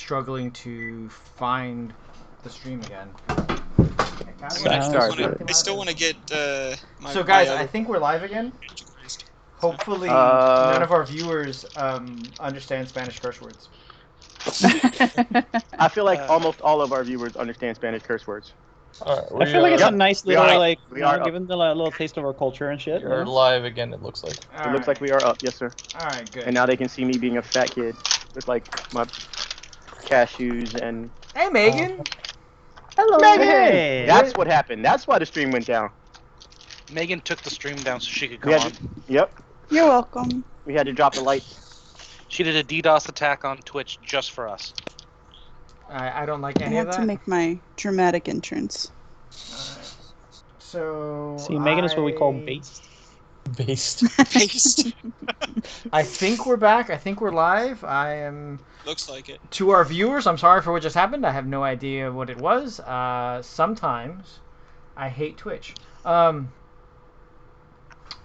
struggling to find the stream again. I still want to get my. So guys, I think we're live again. Hopefully, none of our viewers understand Spanish curse words. I feel like almost all of our viewers understand Spanish curse words. I feel like it's a nice little, giving them a little taste of our culture and shit. We're live again, it looks like. It looks like we are up, yes, sir. Alright, good. And now they can see me being a fat kid with, like, my cashews and... Hey, Megan! Hello, Megan! Hey. That's what happened. That's why the stream went down. Megan took the stream down so she could come on. Yep. You're welcome. We had to drop the lights. She did a DDoS attack on Twitch just for us. I don't like any of that. I had to make my dramatic entrance. So... See, Megan is what we call based. Based. Based. I think we're back. I think we're live. I am... Looks like it. To our viewers, I'm sorry for what just happened. I have no idea what it was. Sometimes I hate Twitch. Okay.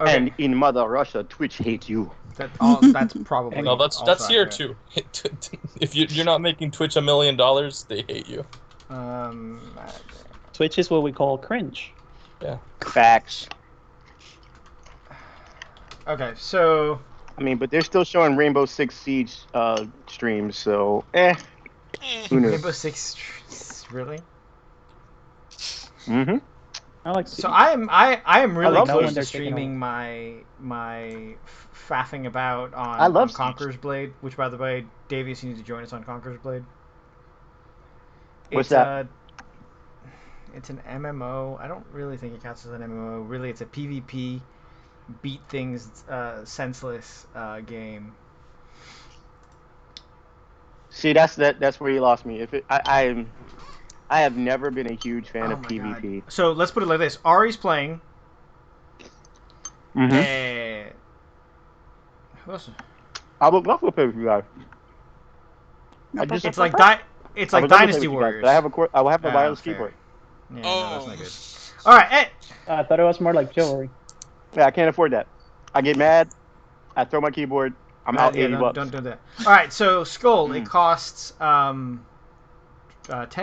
And in Mother Russia, Twitch hates you. That's probably. No, that's here too. If you're not making Twitch $1 million, they hate you. Twitch is what we call cringe. Yeah. Facts. Okay, so. I mean, but they're still showing Rainbow Six Siege streams, so who knows? Rainbow Six, really? Mm-hmm. I like. So I am really close to streaming streaming my faffing about on Conqueror's Blade, which, by the way, Davies, you need to join us on Conqueror's Blade. What's that? It's an MMO. I don't really think it counts as an MMO. Really, it's a PvP, beat things senseless game. See, that's where you lost me. I have never been a huge fan of PvP. God. So let's put it like this: Ari's playing. Mm-hmm. Who else? I would love to play with you guys. It's like Dynasty Warriors. But I will have a wireless keyboard. Yeah, no, that's not good. All right, hey. I thought it was more like chivalry. Yeah, I can't afford that. I get mad. I throw my keyboard. I'm out $80. Don't do that. All right, so Skull, it costs 10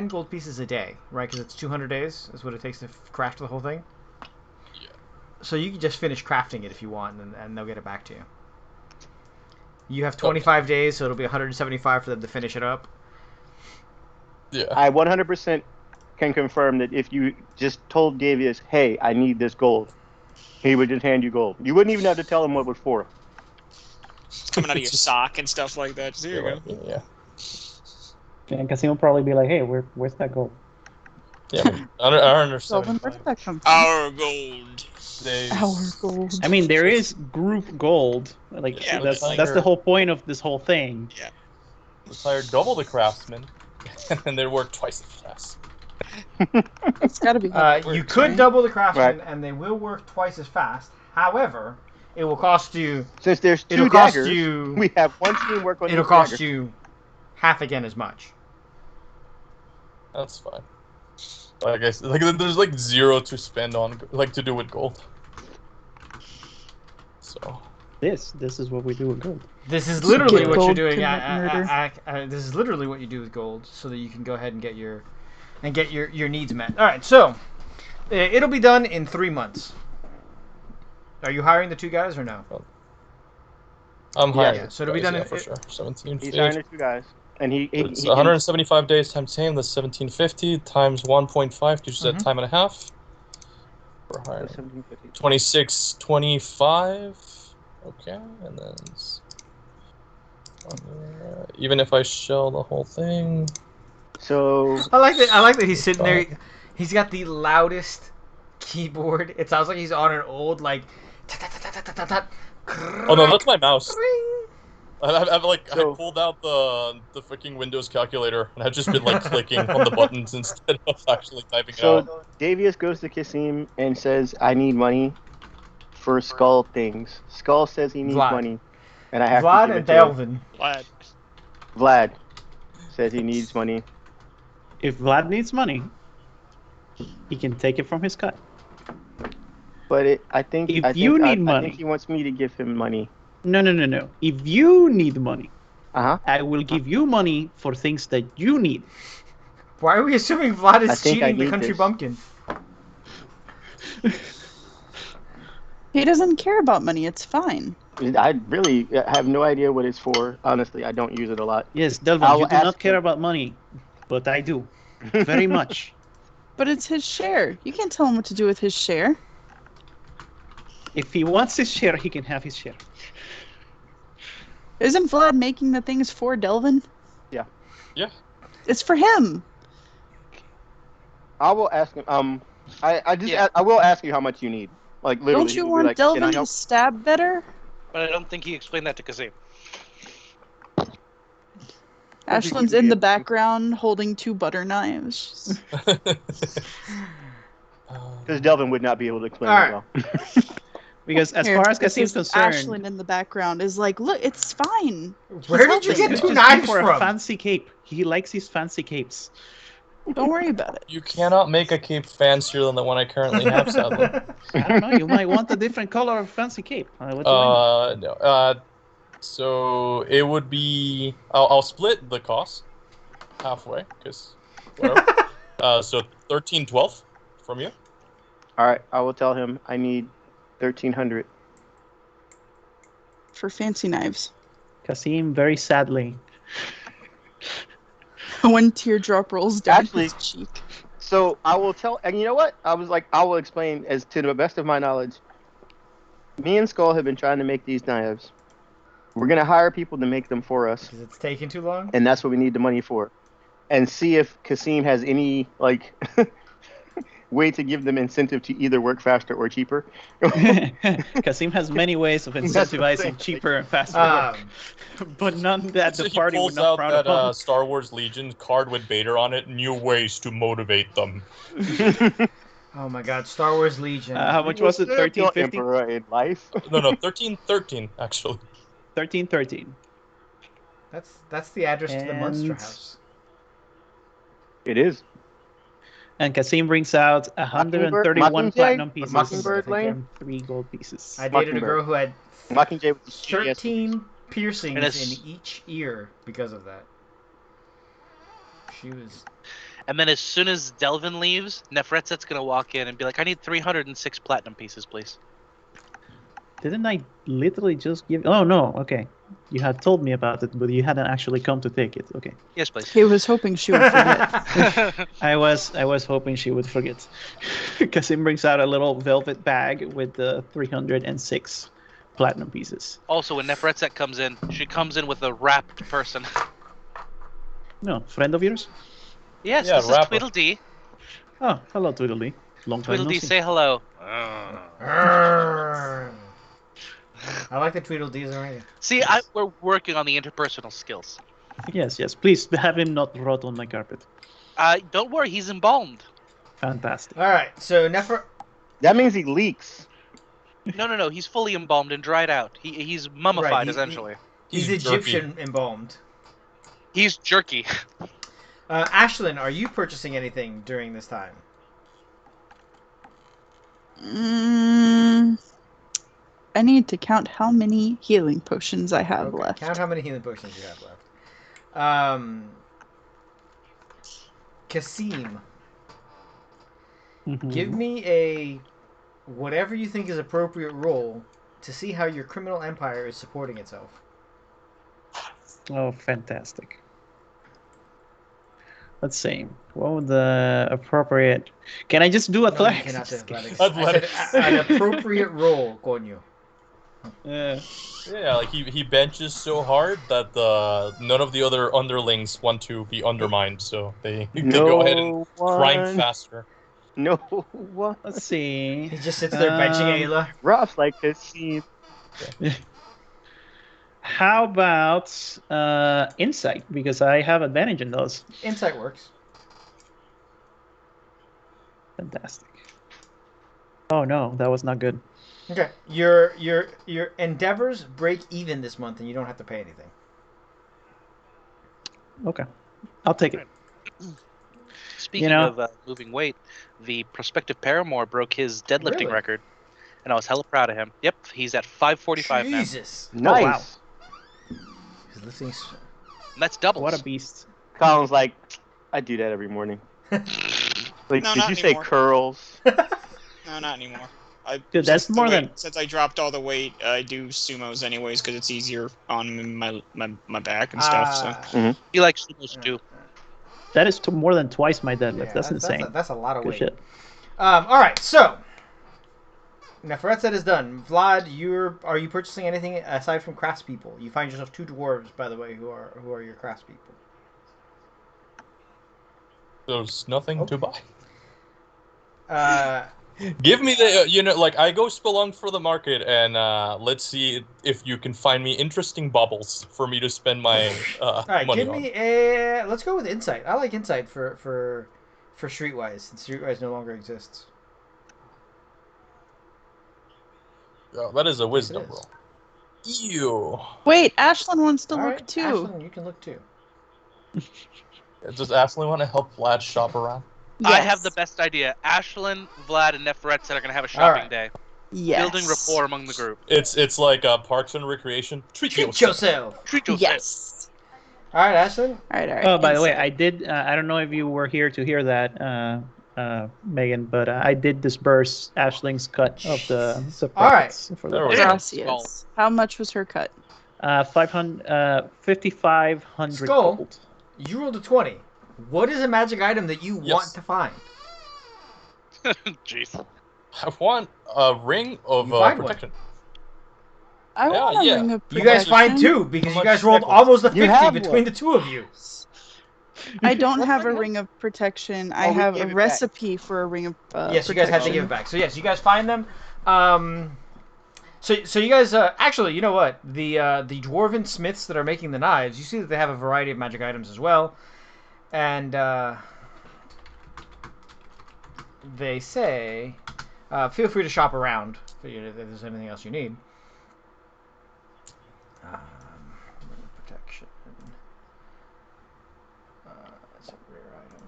gold pieces a day, right? Because it's 200 days is what it takes to craft the whole thing. Yeah. So you can just finish crafting it if you want, and they'll get it back to you. You have 25 days, so it'll be 175 for them to finish it up. Yeah. I 100% can confirm that if you just told Davius, hey, I need this gold, he would just hand you gold. You wouldn't even have to tell him what it was for. It's coming out of your sock and stuff like that. Just, here you go. Yeah. And Casino will probably be like, hey, where's that gold? Yeah, I understand. Well, where's that come from? Our gold. Our gold. I mean, there is group gold. Like Yeah, that's the whole point of this whole thing. Yeah. Let's hire double the craftsmen, and they work twice as fast. It's got to be. You could double the craftsmen, and they will work twice as fast. However, it will cost you. Since there's two it'll cost daggers, you. we have one team work on. It'll cost you half again as much. That's fine. I guess there's like zero to spend on to do with gold. So. This is what we do with gold. This is literally what you're gold, doing. commit This is literally what you do with gold, so that you can go ahead and get your needs met. All right, so it'll be done in 3 months. Are you hiring the two guys or no? I'm hiring. Yeah, so it'll be done for sure. 17. He's hiring the two guys, and It's 175 days times 10. That's 1750 times 1.5 gives you that time and a half. We're hiring 2625. Okay, and then even if I shell the whole thing. So I like that he's sitting there. He's got the loudest keyboard. It sounds like he's on an old like. Oh no, that's my mouse. I pulled out the freaking Windows calculator, and I've just been like clicking on the buttons instead of actually typing it out. So Davius goes to Kasim and says, "I need money for Skull things." Skull says he needs money, and I have Vlad to give and it to Elvin. Vlad says he needs money. If Vlad needs money, he can take it from his cut. But I think you need money, I think he wants me to give him money. No. If you need money, I will give you money for things that you need. Why are we assuming Vlad I is think I cheating the need country this. bumpkin? He doesn't care about money. It's fine. I really have no idea what it's for. Honestly, I don't use it a lot. Yes, I Delvin, will you do ask not care him. about money, but I do. Very much. But it's his share. You can't tell him what to do with his share. If he wants his share, he can have his share. Isn't Vlad making the things for Delvin? Yeah. Yeah. It's for him. I will ask him. I Yeah. I will ask you how much you need. Like literally. Don't you he'll be want like, "Can I Delvin to help?" stab better? But I don't think he explained that to Kazim. Ashland's in the background holding 2 butter knives. Because Delvin would not be able to explain All it right. well. Because as Here, far as this Kasim's is concerned, Ashland in the background is like, look, it's fine. Where did you helping. get it's 2 just knives for a from? fancy cape. He likes his fancy capes. Don't worry about it. You cannot make a cape fancier than the one I currently have, sadly. I don't know. You might want a different color of fancy cape. What do I know? No. So it would be. I'll split the cost halfway, because whatever. So 13/12 from you. All right, I will tell him I need 1,300. For fancy knives. Kasim, very sadly. One teardrop rolls down Actually- his cheek. So I will tell, and you know what? I was like, I will explain as to the best of my knowledge. Me and Skull have been trying to make these knives. We're gonna hire people to make them for us, Because it's taking too long? and that's what we need the money for. And see if Kasim has any like way to give them incentive to either work faster or cheaper. Kasim has many ways of That's what I'm saying. incentivizing cheaper and faster work, but none that So the he party would pulls not out proud that of. Star Wars Legion card with Vader on it. New ways to motivate them. Oh my god, Star Wars Legion. How much was it? Still kill 1350? Emperor in life. No, 13/13 actually. 1313. That's the address to the Munster And- House. It is. And Kasim brings out 131 Mockingjay? platinum pieces Mockingbird Lane? and 3 gold pieces. I dated a Mockingbird. girl who had Mockingjay with the shitty-ass 13 piercings And it's- in each ear because of that. She was... And then as soon as Delvin leaves, Nefretset's gonna walk in and be like, I need 306 platinum pieces, please. Didn't I literally just give... Oh, no, okay. You had told me about it, but you hadn't actually come to take it. Okay. Yes, please. He was hoping she would forget. I was hoping she would forget. Kasim brings out a little velvet bag with the 306 platinum pieces. Also, when Nefretset comes in, she comes in with a wrapped person. No, friend of yours? Yes, Yeah, this is wrapper. Tweedledee. Oh, hello, Tweedledee. Long time no Tweedledee, see. say hello. Arrgh. I like the Tweedledees already. See, we're working on the interpersonal skills. Yes, yes. Please have him not rot on my carpet. Don't worry, he's embalmed. Fantastic. Alright, so Nefer... That means he leaks. No, he's fully embalmed and dried out. He's mummified, Right, essentially. He's He's jerky. Egyptian embalmed. He's jerky. Ashlyn, are you purchasing anything during this time? I need to count how many healing potions I have Okay, left. count how many healing potions you have left. Kasim, Mhm. give me a whatever you think is appropriate roll to see how your criminal empire is supporting itself. Oh, fantastic. Let's see. What would the appropriate... Can I just do No, you athletics? cannot do athletics. Athletics. I said an appropriate roll, coño. Yeah, like he benches so hard that none of the other underlings want to be undermined, so they go ahead and grind faster. No one. Let's see. He just sits there benching Ayla. Rough like Kasim. How about insight? Because I have advantage in those. Insight works. Fantastic. Oh no, that was not good. Okay, your endeavors break even this month, and you don't have to pay anything. Okay, I'll take it. Speaking of moving weight, the prospective paramour broke his deadlifting Really? record, and I was hella proud of him. Yep, he's at 545 now. Jesus. Nice. wow. because this thing's. That's doubles. What a beast. Colin's like, I do that every morning. Like, No, did not you anymore. say curls? No, not anymore. Dude, that's since more than. Since I dropped all the weight, I do sumos anyways because it's easier on my back and stuff. So He likes sumos too. That is more than twice my deadlift. Yeah, that's insane. That's a lot of Good weight. shit. All right, so Neferetset is done. Vlad, are you purchasing anything aside from craftspeople? You find yourself 2 dwarves, by the way, who are your craftspeople. There's nothing to buy. Uh, Give me the, I go spelunk for the market, and let's see if you can find me interesting bubbles for me to spend my all right, money give on. me let's go with insight. I like insight for Streetwise, since Streetwise no longer exists. Oh, that is a wisdom is. roll. Ew. Wait, Ashlyn wants to All look right, too. Ashlyn, you can look too. Does Ashley want to help Vlad shop around? I Yes. have the best idea. Ashlyn, Vlad, and Neferetset are gonna have a shopping right. day, Yes. building rapport among the group. It's like Parks and Recreation. Treat yourself. yourself. Treat yourself. Yes. All right, Ashlyn. All right. Oh, by the way, Insight. I did. I don't know if you were here to hear that, Megan, but I did disburse Ashling's cut of the All right. profits for There the we go. Gracias. How much was her cut? 5,500 Skull. gold. You rolled a 20. What is a magic item that you Yes. want to find? Jeez. I want a ring of You find one. protection. I want a yeah. ring of You guys protection. find 2 because How you much guys rolled shekels? almost a You 50 have between one. the 2 of you. I don't have a ring of protection. I Oh, we have a gave it back. recipe for a ring of Yes, you guys had to protection. give it back. So yes, you guys find them. So you guys actually, you know what? The dwarven smiths that are making the knives, you see that they have a variety of magic items as well, and they say, feel free to shop around if there's anything else you need. Protection. That's a rare item.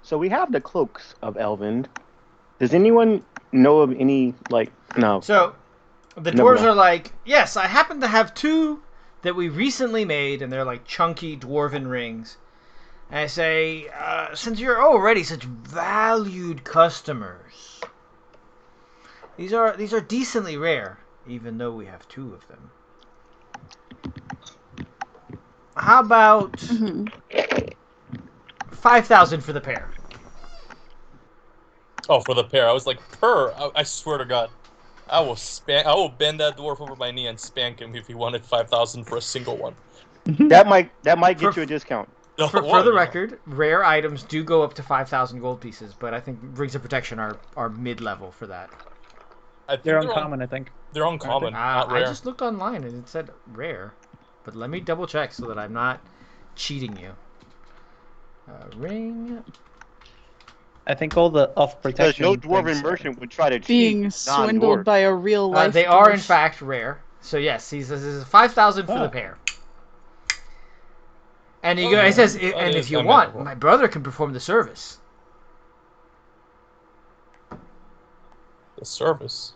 So we have the Cloaks of Elvin. Does anyone know of any, no. So, the Never dwarves mind. are like, yes, I happen to have 2 that we recently made, and they're like chunky dwarven rings. And I say, since you're already such valued customers, these are decently rare, even though we have 2 of them. How about 5,000 for the pair? Oh, for the pair. I was like, I swear to God. I will bend that dwarf over my knee and spank him if he wanted 5,000 for a single one. That might get For- you a discount. For the record, rare items do go up to 5,000 gold pieces, but I think rings of protection are mid-level for that. I think They're uncommon, I think. They're uncommon, not I rare. just looked online and it said rare, but let me double check so that I'm not cheating you. Ring. I think all the off Because protection. no dwarven things are- merchant would try to Being cheat swindled non-dwarf. by a real life. They are in dwarf. fact rare. So yes, this is 5,000 for the pair. And you guys says, that and is if you want, amenable. my brother can perform the service. The service.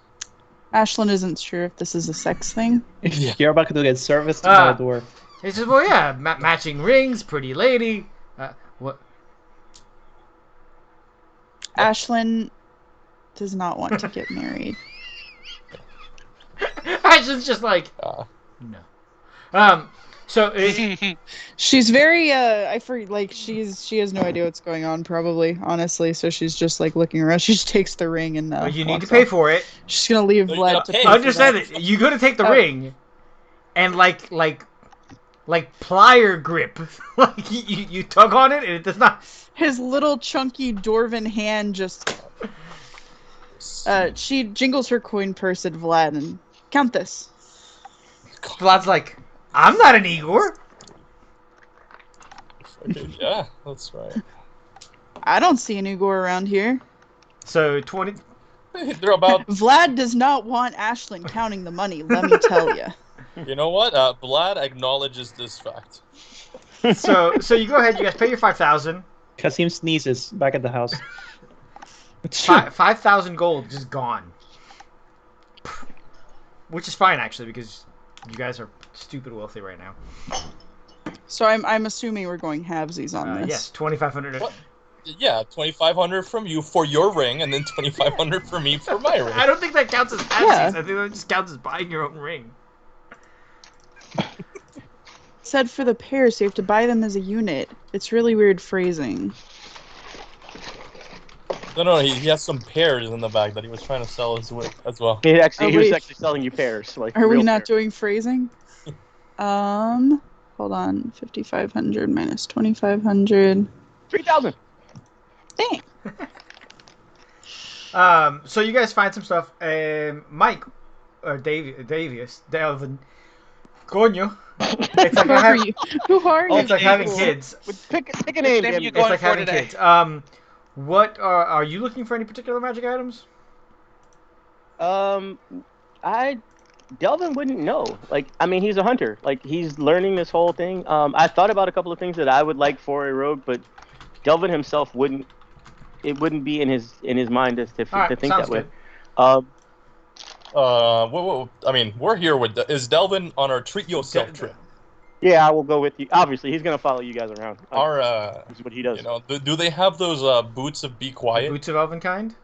Ashlyn isn't sure if this is a sex thing. Yeah. You're about to get serviced by a Ah. dwarf. He says, well, yeah, matching rings, pretty lady. What? Ashlyn does not want to get married. Ashlyn's just like, no. So She's very she has no idea what's going on probably, honestly, so she's just like looking around. She just takes the ring and well, you need to walks pay off. for it. She's gonna leave Well, you Vlad gotta to pay. pay for Understand that. it. You go to take the Oh. ring, and like plier grip, like you tug on it, and it does not. His little chunky dwarven hand just she jingles her coin purse at Vlad and count this. Vlad's like, I'm not an Igor. Yeah, that's right. I don't see an Igor around here. So 20. They're about. Vlad does not want Ashlyn counting the money, let me tell you. You know what? Vlad acknowledges this fact. So you go ahead. You guys pay your 5,000. Kasim sneezes back at the house. 5,000 gold just gone. Which is fine, actually, because you guys are stupid wealthy right now. So I'm assuming we're going halvesies on this. Yes, 2,500. Yeah, 2,500 from you for your ring, and then 2,500 for me for my ring. I don't think that counts as halvesies. Yeah. I think that just counts as buying your own ring. Said for the pairs, so you have to buy them as a unit. It's really weird phrasing. No, he has some pears in the bag that he was trying to sell as well. He was wait. actually selling you pairs. Like, Are we real not pairs. doing phrasing? Hold on. 5,500 minus 2,500. 3,000. Dang. So you guys find some stuff. Mike, or Davius, Delvin, Coño. It's like Who are you? Who are you? It's like having kids. Pick a name, name damn you it. going It's like for having today? kids. What are you looking for? Any particular magic items? Delvin wouldn't know. Like, I mean, he's a hunter. Like, he's learning this whole thing. I thought about a couple of things that I would like for a rogue, but Delvin himself wouldn't. It wouldn't be in his mind to think Alright, that sounds way. good. I mean, we're here with. Is Delvin on our treat yourself trip? Yeah, I will go with you. Obviously, he's gonna follow you guys around. Our, This is what he does. you know, do they have those boots of be quiet? Boots of Elven kind?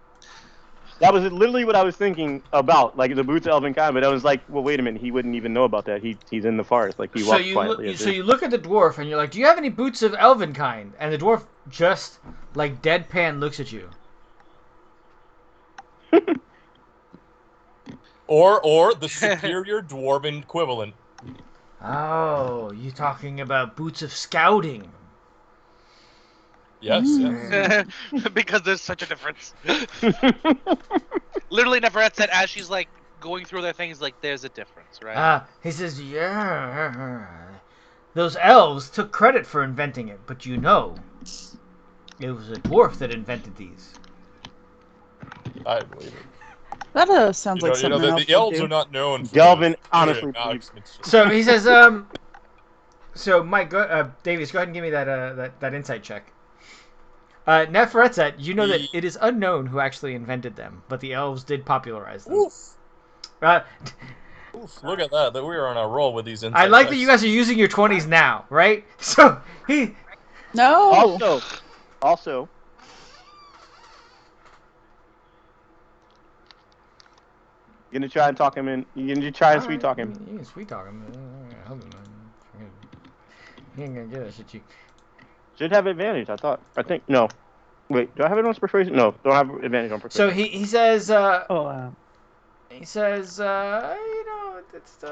That was literally what I was thinking about, like the boots of Elvin kind. But I was like, well, wait a minute, he wouldn't even know about that. He's in the forest, like he So walks you quietly. so you look at the dwarf and you're like, "Do you have any boots of Elven kind?" And the dwarf just like deadpan looks at you. Or the superior dwarven equivalent. Oh, you talking about boots of scouting? Yes, yes. Because there's such a difference. Literally, Neferette said as she's like going through their things, like there's a difference, right? He says, "Yeah, those elves took credit for inventing it, but you know, it was a dwarf that invented these." I believe it. That sounds like something else. The elves are not known for Delvin their honestly acknowledgments. So he says, so Mike, Davies, go ahead and give me that insight check. Neferetzet, you know that it is unknown who actually invented them, but the elves did popularize them. Oof. Uh, Oof, look at that we are on a roll with these insight I like checks. that you guys are using your 20s now, right? So he... No. Also, you're gonna try and talk him in. You're gonna try and sweet talk him. You can sweet talk him. He ain't gonna get us at you. Should have advantage, I think. No. Wait, do I have it on persuasion? No, don't have advantage on persuasion. So he says, Oh, you know, it's,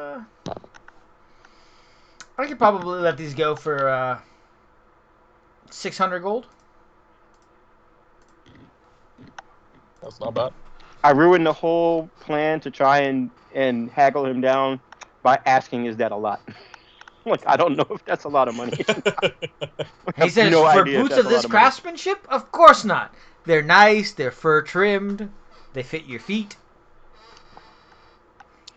I could probably let these go for, 600 gold. That's not bad. I ruined the whole plan to try and haggle him down by asking, "Is that a lot?" Like, I don't know if that's a lot of money. He says, no for idea if boots that's of a this lot of money. craftsmanship? Of course not. They're nice, they're fur trimmed, they fit your feet.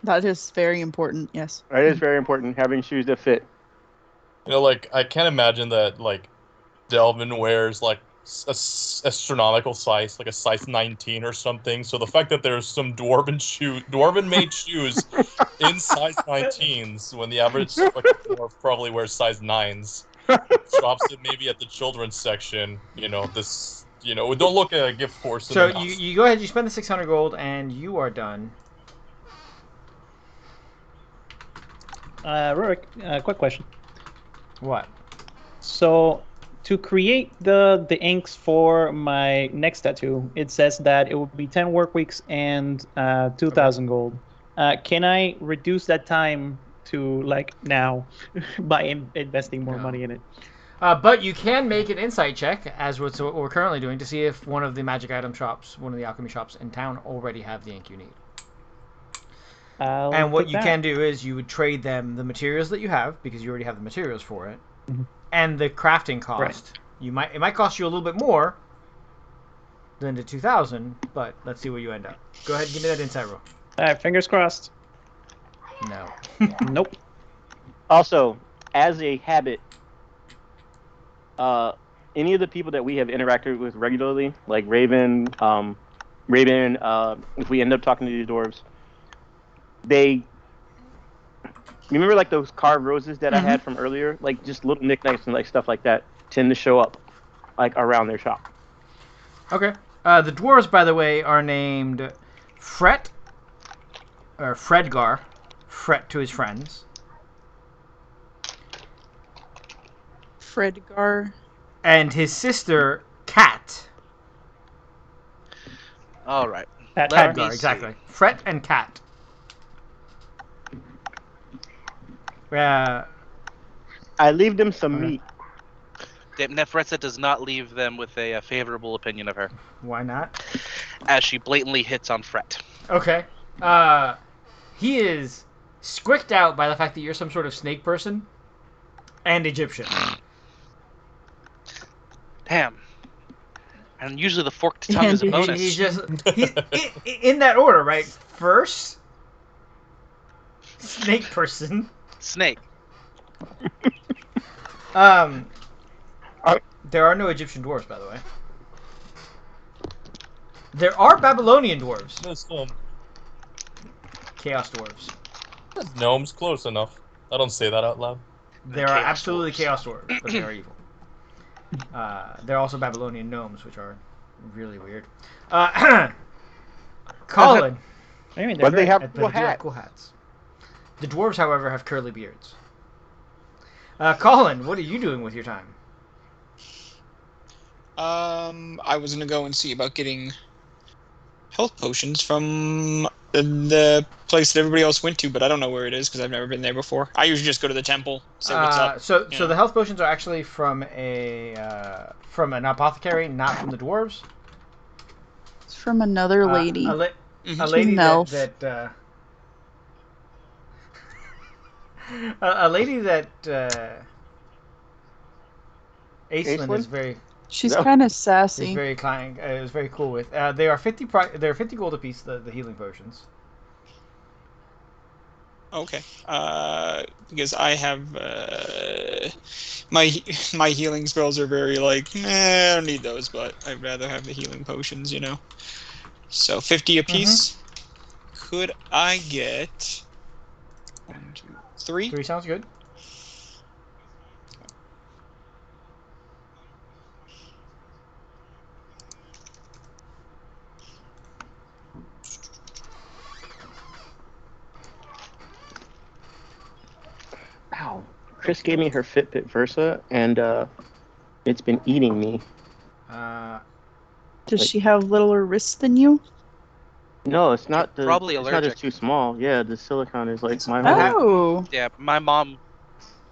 that is very important. Yes. It is very important having shoes that fit. You know, like, I can't imagine that, like, Delvin wears, like, astronomical size, like a size 19 or something. So the fact that there's some dwarven-made shoes in size 19s when the average fucking dwarf probably wears size 9s, drops it maybe at the children's section. You know, don't look at a gift horse. So you go ahead, you spend the 600 gold, and you are done. Rurik, quick question. What? So, to create the inks for my next tattoo, it says that it will be 10 work weeks and 2,000 gold. Can I reduce that time to like now by investing more money in it? But you can make an insight check, as what we're currently doing, to see if one of the magic item shops, one of the alchemy shops in town, already have the ink you need. And what you can do is you would trade them the materials that you have, because you already have the materials for it, and the crafting cost. Right. It might cost you a little bit more than the 2,000, but let's see where you end up. Go ahead and give me that insight roll. All right, fingers crossed. No. Nope. Also, as a habit, any of the people that we have interacted with regularly, like Raven, Raven, if we end up talking to these dwarves, you remember like those carved roses that I had from earlier? Like just little knickknacks and like stuff like that tend to show up like around their shop. Okay. The dwarves, by the way, are named Fret, or Fredgar, Fret to his friends, Fredgar. and his sister, Cat. All right. Pat Let Fredgar, me exactly. see. Fret and Cat. I leave them some Okay. meat. Nefretza does not leave them with a favorable opinion of her, Why not? as she blatantly hits on Fret. Okay. He is squicked out by the fact that you're some sort of snake person and Egyptian. Damn. And usually the forked tongue is a And bonus. He's just in that order, right? First, snake person. Snake. There are no Egyptian dwarves, by the way. There are Babylonian dwarves. There's Chaos dwarves. gnomes, close enough. I don't say that out loud. There are Chaos absolutely dwarves. chaos dwarves, but they are evil. There are also Babylonian gnomes, which are really weird. Colin. I mean, But they have But cool they do have hats. cool hats. The dwarves, however, have curly beards. Colin, what are you doing with your time? I was gonna go and see about getting health potions from the place that everybody else went to, but I don't know where it is because I've never been there before. I usually just go to the temple, say what's up. So Yeah. the health potions are actually from an apothecary, not from the dwarves. It's from another lady. A Mhm. lady Elf. that a lady that Aislinn Aislinn? is very She's No. kind of is sassy. very kind. Is very cool with. They are 50. They're 50 gold apiece. The healing potions. Okay. Because I have my healing spells are very like, I don't need those, but I'd rather have the healing potions, you know. So 50 apiece. Could I get 1, 2, 3? 3 sounds good. Ow. Chris gave me her Fitbit Versa, and it's been eating me. Does she have littler wrists than you? No, it's not You're probably it's not allergic. just too small. Yeah, the silicone is like my That whole. Oh, Yeah, my mom.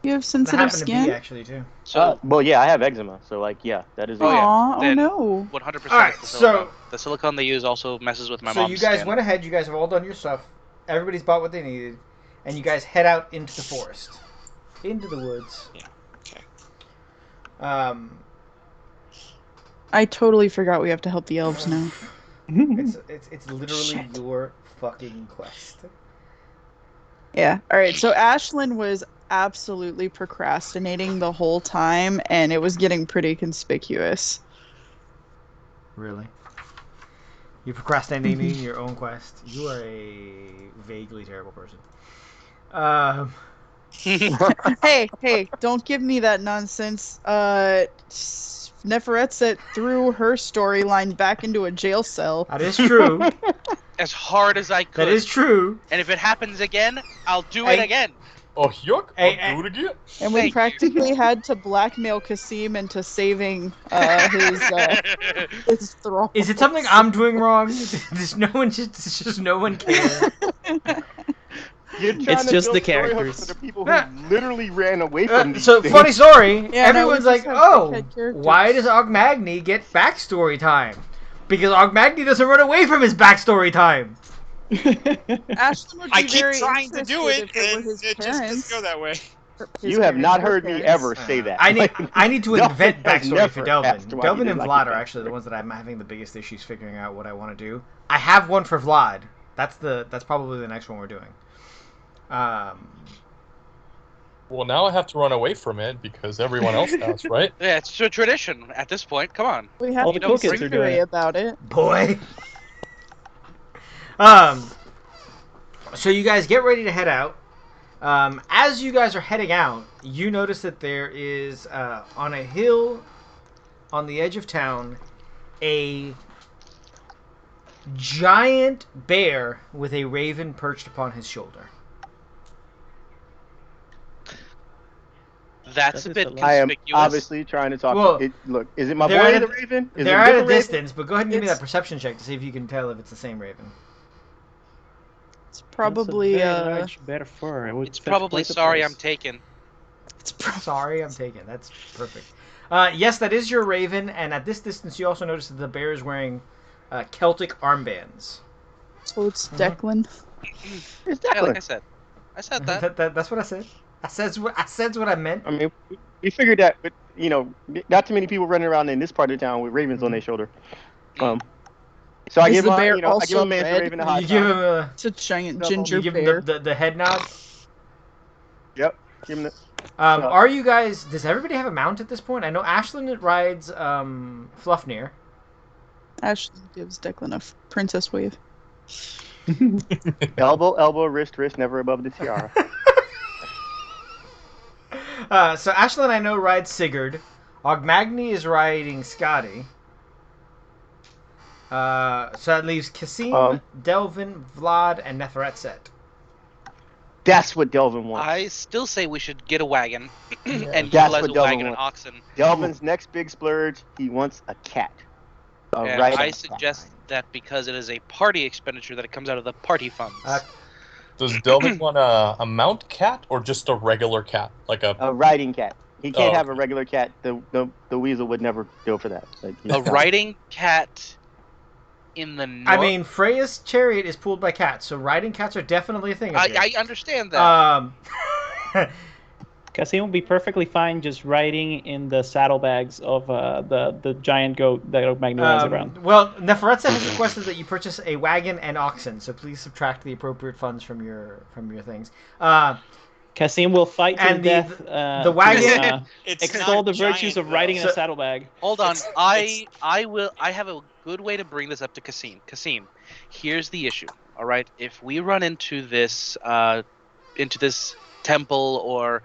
you have That sensitive happened to skin. be actually too. So Well, yeah, I have eczema, so like, yeah, that is. Oh, yeah. Aw, oh Then- no. 100%. All right, the so- silicone. The silicone they use also messes with my So mom's you guys skin. went ahead. You guys have all done your stuff. Everybody's bought what they needed, and you guys head out into the forest, into the woods. Yeah, okay. I totally forgot we have to help the elves now. It's literally Shit. your fucking quest. Yeah. All right. So Ashlyn was absolutely procrastinating the whole time, and it was getting pretty conspicuous. Really? You're procrastinating your own quest. You are a vaguely terrible person. Hey, don't give me that nonsense. Neferetset threw her storyline back into a jail cell. That is true. As hard as I could. That is true. And if it happens again, I'll do it Hey. again. Oh, yuck! Hey, I'll do it again. And we Thank you. practically had to blackmail Kasim into saving his thrall. Is it something I'm doing wrong? Does no one just no one care? You're trying It's to just build the story hooks characters. for the people who literally ran away from these So things. funny story. Yeah, no, Everyone's we like, just have "Oh, dickhead characters." why does Ogmagny get backstory time?" Because Ogmagny doesn't run away from his backstory time. Ashlyn would be I keep very trying to do interested it, if were and his it just parents. doesn't go that way. His You have parents not were heard me parents. ever say that. I need Like, to Delvin invent has backstory never for Delvin. asked why Delvin he and didn't Vlad like are that. actually the ones that I'm having the biggest issues figuring out what I want to do. I have one for Vlad. That's probably the next one we're doing. Well, now I have to run away from it because everyone else has, right? Yeah, it's a tradition at this point. Come on. We have All to the be cool kids are doing secretive it. about it. Boy. So you guys get ready to head out. As you guys are heading out, you notice that there is on a hill on the edge of town a giant bear with a raven perched upon his shoulder. That's a bit I am conspicuous. obviously trying to talk. Well, Look, is it my they're boy at the a- Raven? Is They're it at a different Raven? distance, but go ahead and give me It's- that perception check to see if you can tell if it's the same raven. It's probably That's a very large bear fur. It would It's fit probably quite the sorry place. I'm taken. Sorry, I'm taken. That's perfect. Yes, that is your raven, and at this distance, you also notice that the bear is wearing Celtic armbands. So it's Declan. It's Yeah, like Declan. I said. I said that. That's what I said. I said what I meant. I mean, we figured that, but not too many people running around in this part of town with ravens on their shoulder. So I Is give the my, bear I give my also man red? Raven a high You give five. him a. It's a giant You ginger You give bear. him the head nod. Yep. Give him the. Are you guys? Does everybody have a mount at this point? I know Ashlyn rides Fluffnir. Ashley gives Declan a princess wave. Elbow, wrist, never above the tiara. So Ashlyn, I know, rides Sigurd. Ogmagni is riding Scotty. So that leaves Kasim, Delvin, Vlad, and Neferetset. That's what Delvin wants. I still say we should get a wagon and That's utilize what a Delvin wagon and wants. oxen. Delvin's next big splurge, he wants a cat. And Right. I suggest that because it is a party expenditure, that it comes out of the party funds. Does Delvin want a mount cat or just a regular cat? Like A riding cat. He can't Oh. have a regular cat. The weasel would never go for that. Like, he's a not- riding cat in the north. I mean, Freya's chariot is pulled by cats, so riding cats are definitely a thing. up here. I understand that. Casim will be perfectly fine just riding in the saddlebags of the giant goat that Magni rides around. Well, Neferetsa has requested that you purchase a wagon and oxen, so please subtract the appropriate funds from your things. Casim will fight to and the- death. the wagon- to, It's extol not the virtues giant, of riding in though. a saddlebag. Hold on. it's- I have a good way to bring this up to Kasim. Kasim, here's the issue. All right, if we run into this temple or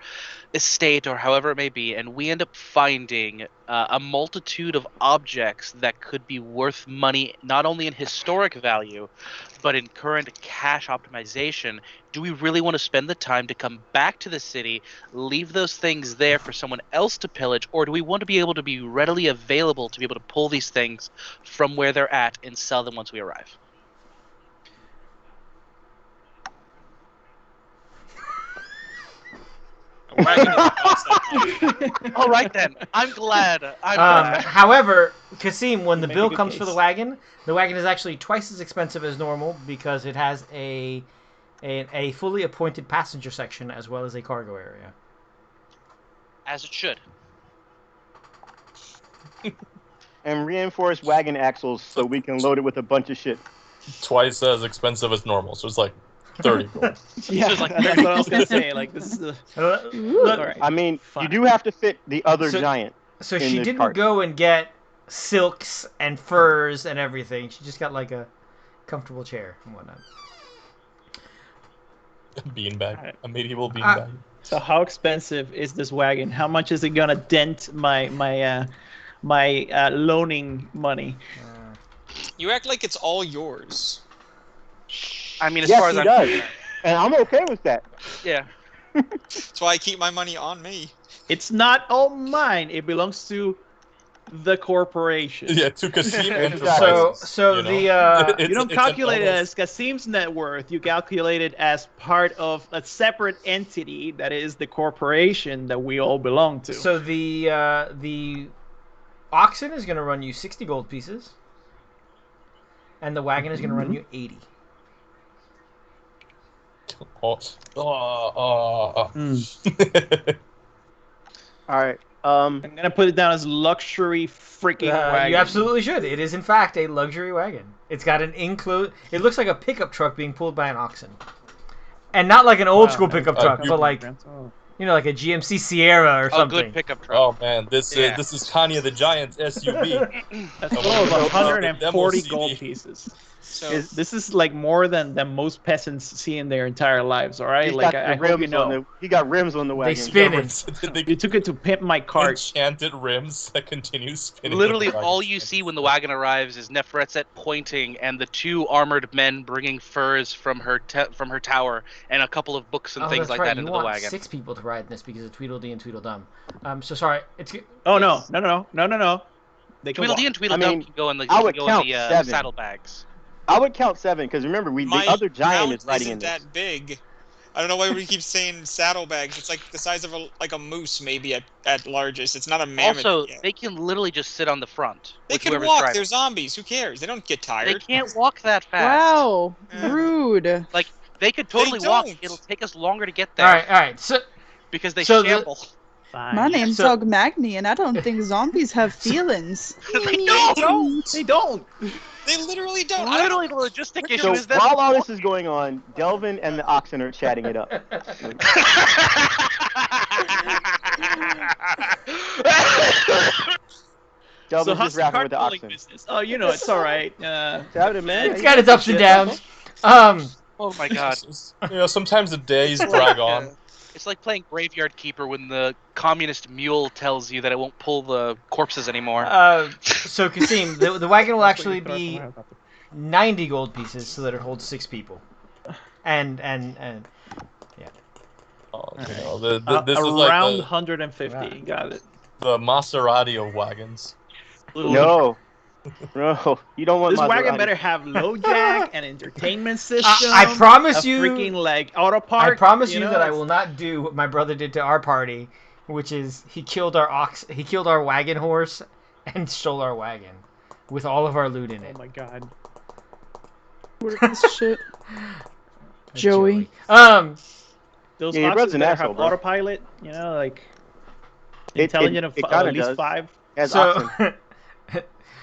estate or however it may be, and we end up finding a multitude of objects that could be worth money, not only in historic value, but in current cash optimization, do we really want to spend the time to come back to the city, leave those things there for someone else to pillage, or do we want to be able to be readily available to be able to pull these things from where they're at and sell them once we arrive? A wagon doesn't cost that much. All right then. I'm glad. I'm glad. However, Kasim, when the Make a bill good comes for the case. wagon is actually twice as expensive as normal because it has a fully appointed passenger section as well as a cargo area. As it should. And reinforced wagon axles so we can load it with a bunch of shit. twice as expensive as normal, so it's like 30 gold. Yeah, Just like that's what I was gonna say. Like this is Look, alright. I mean, Fine. you do have to fit the other So- giant. so in she the didn't cart. go and get silks and furs and everything. She just got like a comfortable chair and whatnot. Beanbag. A medieval beanbag. So how expensive is this wagon? How much is it gonna dent my loaning money? You act like it's all yours. I mean, as Yes, far as he I'm does. concerned, And I'm okay with that. yeah. That's why I keep my money on me. It's not all mine. It belongs to the corporation. Yeah, to Kasim So Enterprises. so you know? the It's- You don't it's an calculate it almost- as Kasim's net worth. You calculate it as part of a separate entity that is the corporation that we all belong to. so the oxen is going to run you 60 gold pieces, and the wagon is going to run you 80. All right. I'm gonna put it down as luxury freaking wagon. You absolutely should. It is in fact a luxury wagon. It's got an enclosed. It looks like a pickup truck being pulled by an oxen, and not like an old school pickup truck, but like like a GMC Sierra or A something. good pickup truck. Oh man, this Yeah. is Kanye the Giant's SUV. That's full of Demo 140 CD. gold pieces. So This is like more than most peasants see in their entire lives. All right, He's like got the I hope you rims on know. the. He got rims on the They wagon. spin Yeah, it. they You took it to pimp my cart. enchanted rims that continue spinning. with Literally, the wagon all you spinning. see when the wagon arrives is Neferetzet pointing, and the two armored men bringing furs from her tower, and a couple of books and Oh, things that's like right. that You into want the wagon. 6 people to ride in this because of Tweedledee and Tweedledum. So sorry. It's Oh Yes. no. They can Tweedledee walk. and Tweedledum I mean, can go in the I would count 7. saddlebags. I would count 7 because remember, the my other giant mount is riding isn't in this. that big. I don't know why we keep saying saddlebags. It's like the size of a moose, maybe at largest. It's not a mammoth Also, yet. they can literally just sit on the front. They with can whoever's walk. driving. They're zombies. Who cares? They don't get They tired. can't walk that fast. Wow, Yeah. rude. Like they could totally They walk. don't. It'll take us longer to get all there right. So because they so the- shamble. Fine. My name's So- Dog Magni, and I don't think zombies have feelings. They don't. They don't. They literally don't. I Literally, don't the logistic issue So is that. while all this is going on, Delvin and the oxen are chatting it up. So Delvin's how's just the rapping cart with the pulling oxen. business? Oh, it's all right. Shout it, man. it's got its ups and downs. Um, Oh my god! Sometimes the days drag on. It's like playing Graveyard Keeper when the communist mule tells you that it won't pull the corpses anymore. so Kasim, the wagon will That's what actually you throw from be a helicopter. 90 gold pieces so that it holds 6 people. And Oh, this is around like 150. Right. Got it. the Maserati of wagons. No, you don't want This wagon Maserati. better have low jack, an entertainment system. I promise a you, freaking like auto park. I promise you know, that I it's- will not do what my brother did to our party, which is he killed our wagon horse and stole our wagon with all of our loot in it. Oh my god. Where's this shit? Joey. Those Yeah, your boxes brother's an better asshole, have bro. autopilot. Like It intelligent of kinda at least does. 5. Has So, oxen.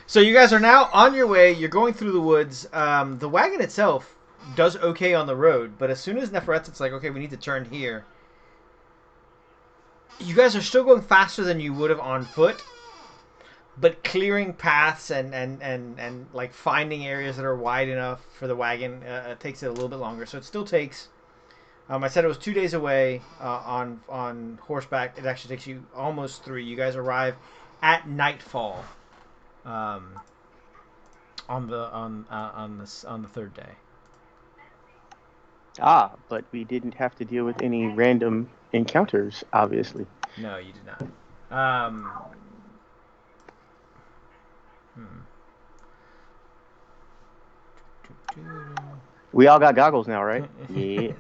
so you guys are now on your way. You're going through the woods. The wagon itself does okay on the road, but as soon as Neferetit's like, okay, we need to turn here, you guys are still going faster than you would have on foot, but clearing paths and like finding areas that are wide enough for the wagon takes it a little bit longer. So it still takes. I said it was 2 days away on horseback. It actually takes you almost 3. You guys arrive at nightfall on the third day. But we didn't have to deal with any random encounters, obviously. No, you did not. We all got goggles now, right? Yeah.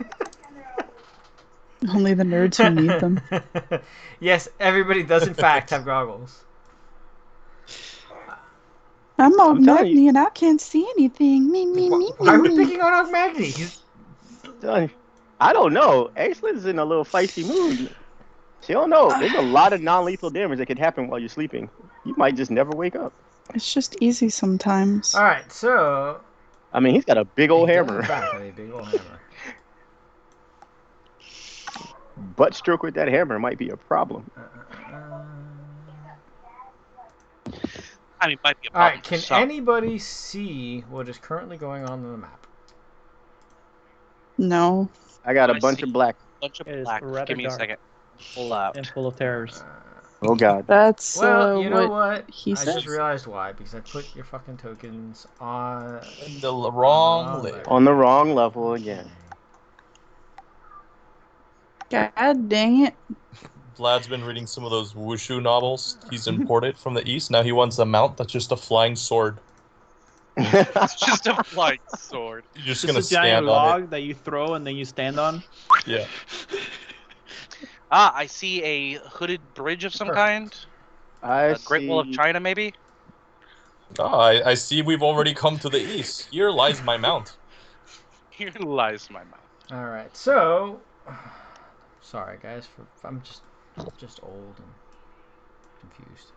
Only the nerds who need them. Yes, everybody does in fact have goggles. I'm Dog I'm telling you. Magni, and I can't see anything. Me. Why are we picking on Magni? I don't know. Aislenn's in a little feisty mood. She don't know. There's a lot of non-lethal damage that could happen while you're sleeping. You might just never wake up. It's just easy sometimes. All right, so I mean, he's got a big old he does hammer. in fact have a big old hammer. Butt stroke with that hammer might be a problem. I mean, might be a All problem. right, can for some. anybody see what is currently going on the map? No. I got a I bunch see. of black. Bunch of It is black. rather Give me dark. a second. Pull out. And full of terrors. Oh god. That's Well, you know what? he I said. just realized why, because I put your fucking tokens on In the wrong Oh, layer. On the wrong level again. God dang it. Vlad's been reading some of those wushu novels he's imported from the east. Now he wants a mount that's just a flying sword. It's just a flying sword. You're just Just gonna a giant stand on log that you throw and then you stand on. it. Yeah. I see a hooded bridge of some kind. I A Great Wall of see- China, maybe. Oh, I see we've already come to the east. Here lies my mount. Here lies my mouth. All right, so sorry guys, I'm just old and confused.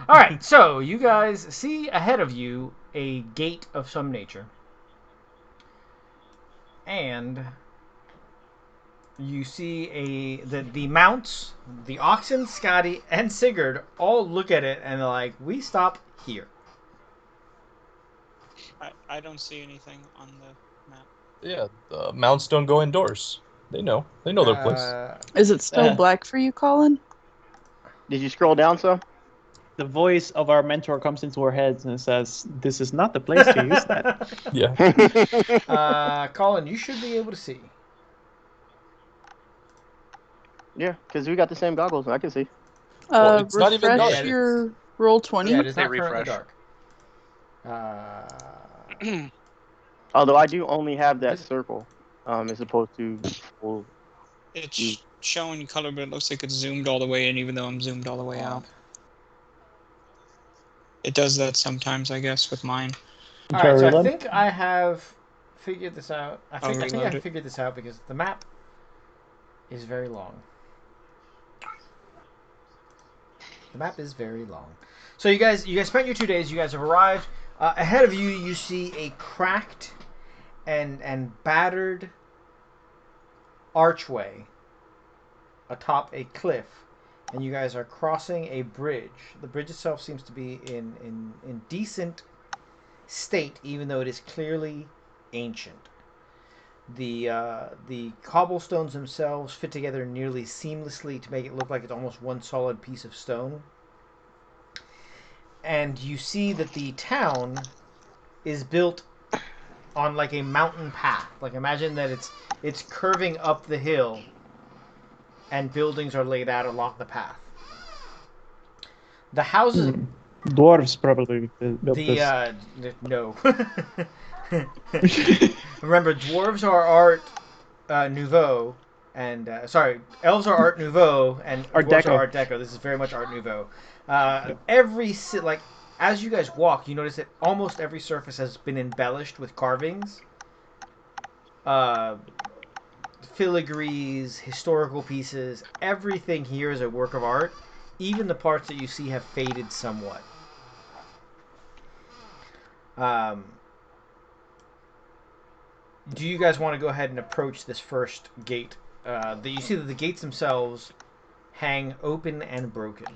All right, so you guys see ahead of you a gate of some nature, and you see the mounts, the oxen, Scotty, and Sigurd all look at it and they're like, "We stop here." I don't see anything on the map. Yeah, the mounts don't go indoors. They know their place. Is it still Uh. black for you, Colin? Did you scroll down some? The voice of our mentor comes into our heads and says, "This is not the place to use that." Yeah. Colin, you should be able to see. Yeah, because we got the same goggles. I can see. Well, it's not even Refresh dark. your roll 20. Yeah, it is Say not currently refresh. dark. Although I do only have that This- circle, as opposed to full. It's showing color, but it looks like it's zoomed all the way in, even though I'm zoomed all the way out. It does that sometimes, I guess, with mine. All right, so I Reload. think I have figured this out. I think I reload it. figured this out because the map is very long. The map is very long. So you guys spent your 2 days. You guys have arrived. Ahead of you, you see a cracked and battered archway atop a cliff, and you guys are crossing a bridge. The bridge itself seems to be in decent state, even though it is clearly ancient. The cobblestones themselves fit together nearly seamlessly to make it look like it's almost one solid piece of stone. And you see that the town is built on like a mountain path. Like imagine that it's curving up the hill, and buildings are laid out along the path. The houses, Dwarves probably built this. no. Remember, dwarves are art nouveau, and elves are art nouveau, and Art dwarves Deco. are art deco. This is very much art nouveau. As you guys walk, you notice that almost every surface has been embellished with carvings, filigrees, historical pieces. Everything here is a work of art. Even the parts that you see have faded somewhat. Do you guys want to go ahead and approach this first gate? You see that the gates themselves hang open and broken.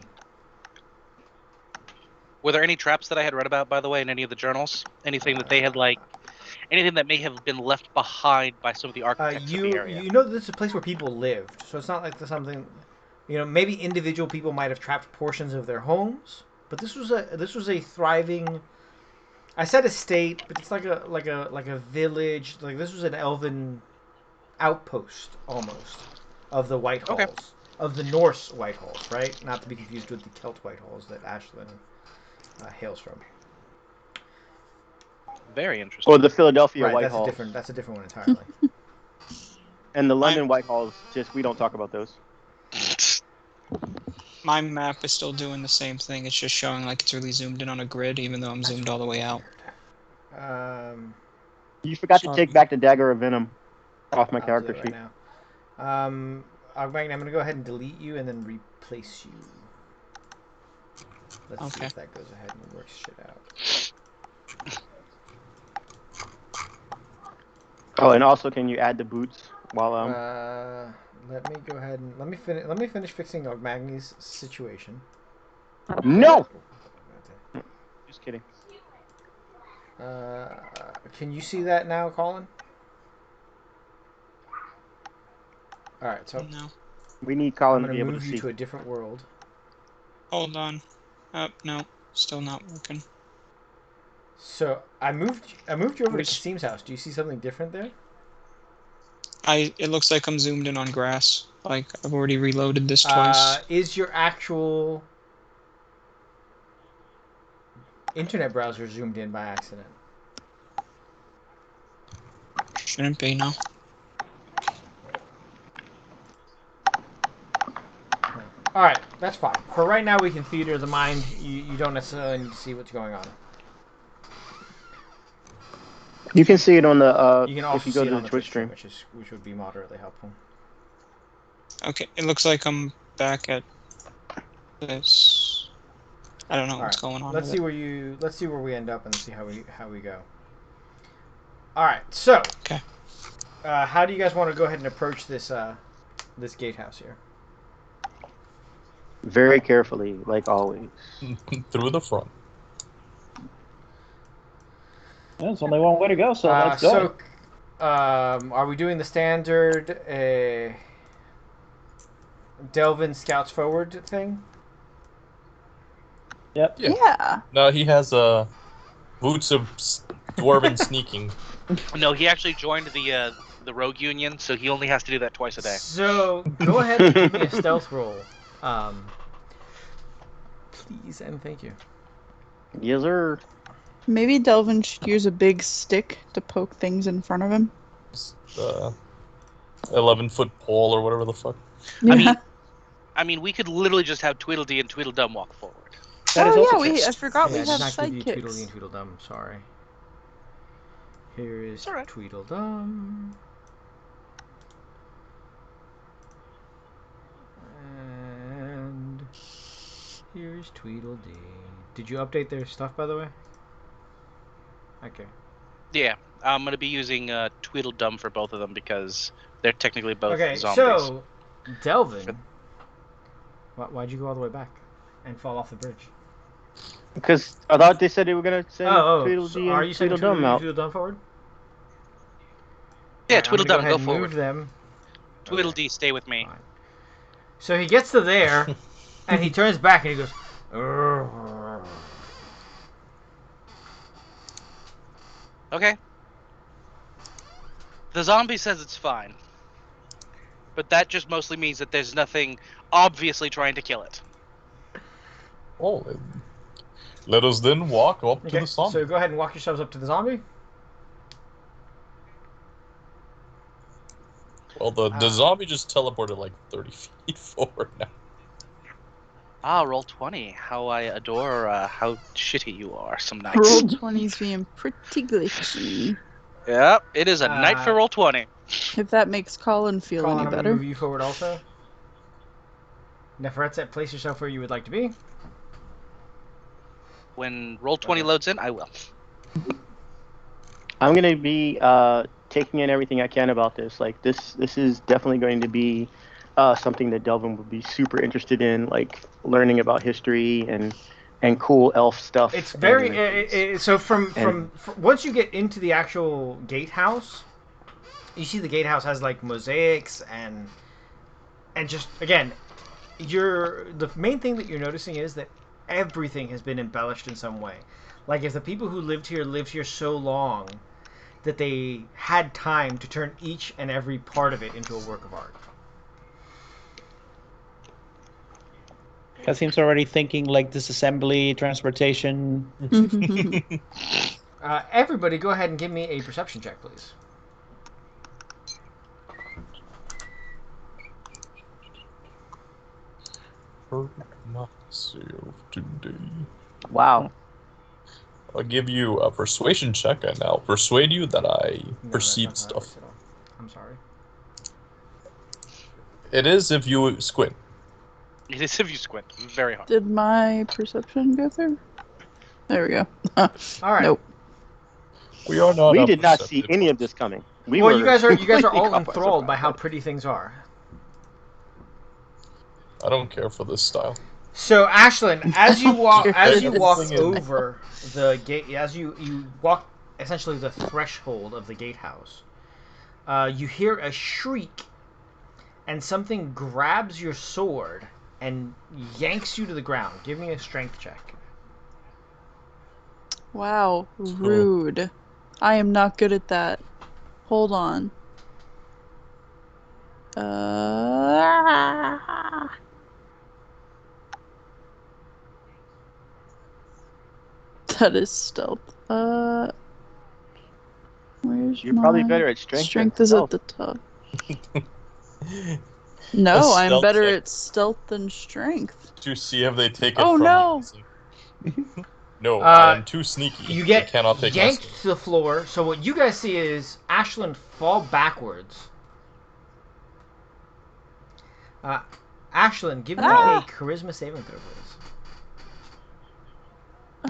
Were there any traps that I had read about, by the way, in any of the journals? Anything that they had anything that may have been left behind by some of the architects of the area? You know that this is a place where people lived, so it's not like there's something. Maybe individual people might have trapped portions of their homes, but this was a thriving. I said estate, but it's like a village. Like this was an elven outpost almost of the White Halls, Okay. of the Norse White Halls, right? Not to be confused with the Celt White Halls that Ashlyn hails from. Very interesting. Or the Philadelphia Right, White that's Halls. that's a different one entirely. And the London White Halls, just we don't talk about those. My map is still doing the same thing. It's just showing like it's really zoomed in on a grid, even though I'm zoomed all the way out. You forgot to Sorry. take back the Dagger of Venom off my I'll character do it sheet. right now. Ogmagn, I'm going to go ahead and delete you and then replace you. Let's see Okay. if that goes ahead and works shit out. Oh, and also, can you add the boots while Let me go ahead and let me finish fixing Ogmagni's situation. No. Just kidding. Can you see that now, Colin? All right, so No. We need I'm Colin to going be to able to move you see. to a different world. Hold on. No. Still not working. So I moved you over to Where's- Kasim's house. Do you see something different there? It looks like I'm zoomed in on grass. Like I've already reloaded this twice. Is your actual internet browser zoomed in by accident? Shouldn't be, no. All right, that's fine. For right now, we can theater the mind. You don't necessarily need to see what's going on. You can see it on the You can also if you go see it to on the the Twitch stream. which would be moderately helpful. Okay, it looks like I'm back at this. I don't know what's going on. Let's with see it. let's see where we end up and see how we go. All right, so Okay. how do you guys want to go ahead and approach this this gatehouse here? Very carefully, like always. Through the front. There's only one way to go, so let's go. Are we doing the standard Delvin scouts forward thing? Yep. Yeah. Yeah. No, he has boots of dwarven sneaking. No, he actually joined the rogue union, so he only has to do that twice a day. So go ahead and give me a stealth roll, please and thank you. Yes, sir. Maybe Delvin should use a big stick to poke things in front of him. 11-foot pole or whatever the fuck. I mean, we could literally just have Tweedledee and Tweedledum walk forward. That is also I true. forgot Yeah, we I have did not give you Tweedledee and sidekicks. Tweedledum. Sorry. Here is It's all right. Tweedledum. And here's Tweedledee. Did you update their stuff, by the way? Okay. Yeah, I'm going to be using Tweedledum for both of them because they're technically both Okay, zombies. so Delvin, why'd you go all the way back and fall off the bridge? Because I thought they said they were gonna send Tweedledee so are you and sending Tweedledum out. Tweedledum forward? Yeah, Alright, I'm gonna Tweedledum, ahead go and forward. Move them. Tweedledee, stay with me. Fine. So he gets to there, and he turns back and he goes, "Urgh." Okay. The zombie says it's fine. But that just mostly means that there's nothing obviously trying to kill it. Oh, let us then walk up to Okay, the zombie. so go ahead and walk yourselves up to the zombie. Well, the zombie just teleported like 30 feet forward now. Ah, roll 20. How I adore how shitty you are some nights. Roll 20's being pretty glitchy. Yep, it is a night for roll 20. If that makes Colin feel Colin, any I'm gonna better. move you forward also. Nefertset, place yourself where you would like to be. When roll 20 loads in, I will. I'm gonna be taking in everything I can about this. Like this is definitely going to be something that Delvin would be super interested in, like learning about history and cool elf stuff. It's very so from once you get into the actual gatehouse, you see the gatehouse has like mosaics and just again, the main thing that you're noticing is that everything has been embellished in some way. Like if the people who lived here so long that they had time to turn each and every part of it into a work of art. Kasim's already thinking like disassembly, transportation. Everybody, go ahead and give me a perception check, please. Hurt myself today. Wow. I'll give you a persuasion check, and I'll persuade you that I No, perceive that's not how it stuff. works at all. I'm sorry. It is if you squint. It is if you squint very hard. Did my perception go through? There we go. All right. Nope. We are not. We did not see any of this coming. Well, you guys are all completely caught by enthralled by how surprise. pretty things are. I don't care for this style. So, Ashlyn, as you walk Yes. over the gate, as you walk essentially the threshold of the gatehouse, you hear a shriek, and something grabs your sword and yanks you to the ground. Give me a strength check. Wow. Rude. I am not good at that. Hold on. That is stealth. Where's You're probably my- better at strength. Strength than is at stealth. the top. No, I'm stealth better check. at stealth than strength. To see if they take it Oh, from no. you. No, I am too sneaky. You They get cannot take my yanked stuff. to the floor. So what you guys see is Ashlyn fall backwards. Ashlyn, give me a charisma saving throw, please.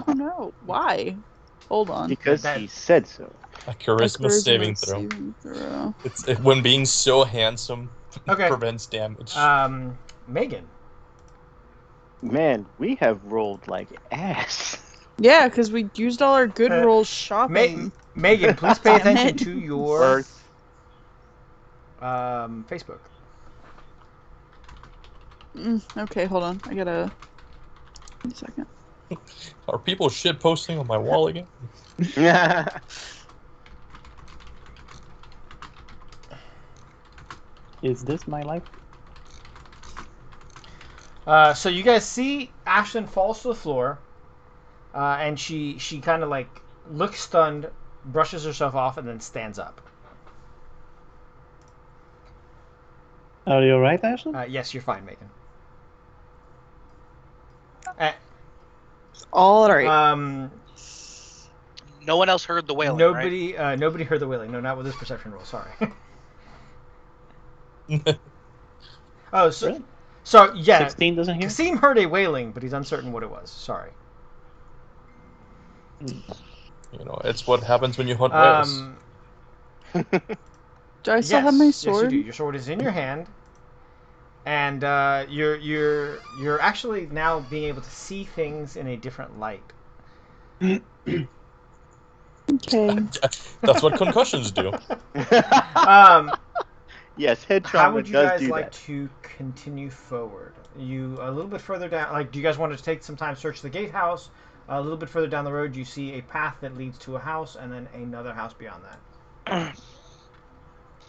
Oh no, why? Hold on. Because That- he said so. A charisma saving throw. saving throw. When being so handsome Okay. prevents damage. Megan. Man, we have rolled like ass. Yeah, because we used all our good rolls shopping. Megan, please pay Damn attention it. to your Or Facebook. Okay, hold on. I gotta. Wait a second. Are people shit posting on my wall again? Is this my life? So you guys see Ashlyn falls to the floor, and she kind of like looks stunned, brushes herself off, and then stands up. Are you alright, Ashley? Yes, you're fine, Megan. All right. No one else heard the wailing, right? Nobody heard the wailing. No, not with this perception roll. Sorry. Oh, so Really? so yeah. 16 doesn't hear? Kasim heard a wailing, but he's uncertain what it was. Sorry. You know, it's what happens when you hunt whales. Do I still have my sword? Yes, you do. Your sword is in your hand, and you're actually now being able to see things in a different light. Okay. That's what concussions do. Yes, head How trauma would you does guys do like that. to continue forward? You a little bit further down. Like, do you guys want to take some time to search the gatehouse? A little bit further down the road, you see a path that leads to a house, and then another house beyond that.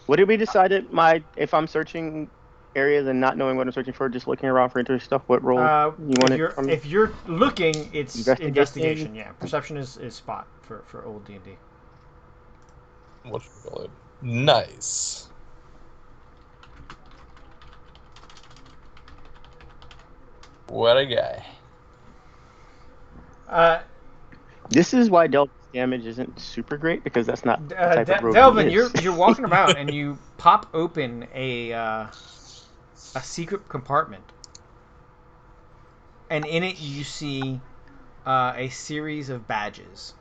What did we decide? If I'm searching areas and not knowing what I'm searching for, just looking around for interesting stuff. What role you want it from? If you're looking, it's Investigation? investigation. Yeah, perception is spot for old D&D. What should we call it? Nice. What a guy. This is why Delvin's damage isn't super great, because that's not the type of rogue Delvin, he is. you're walking about and you pop open a secret compartment, and in it you see a series of badges.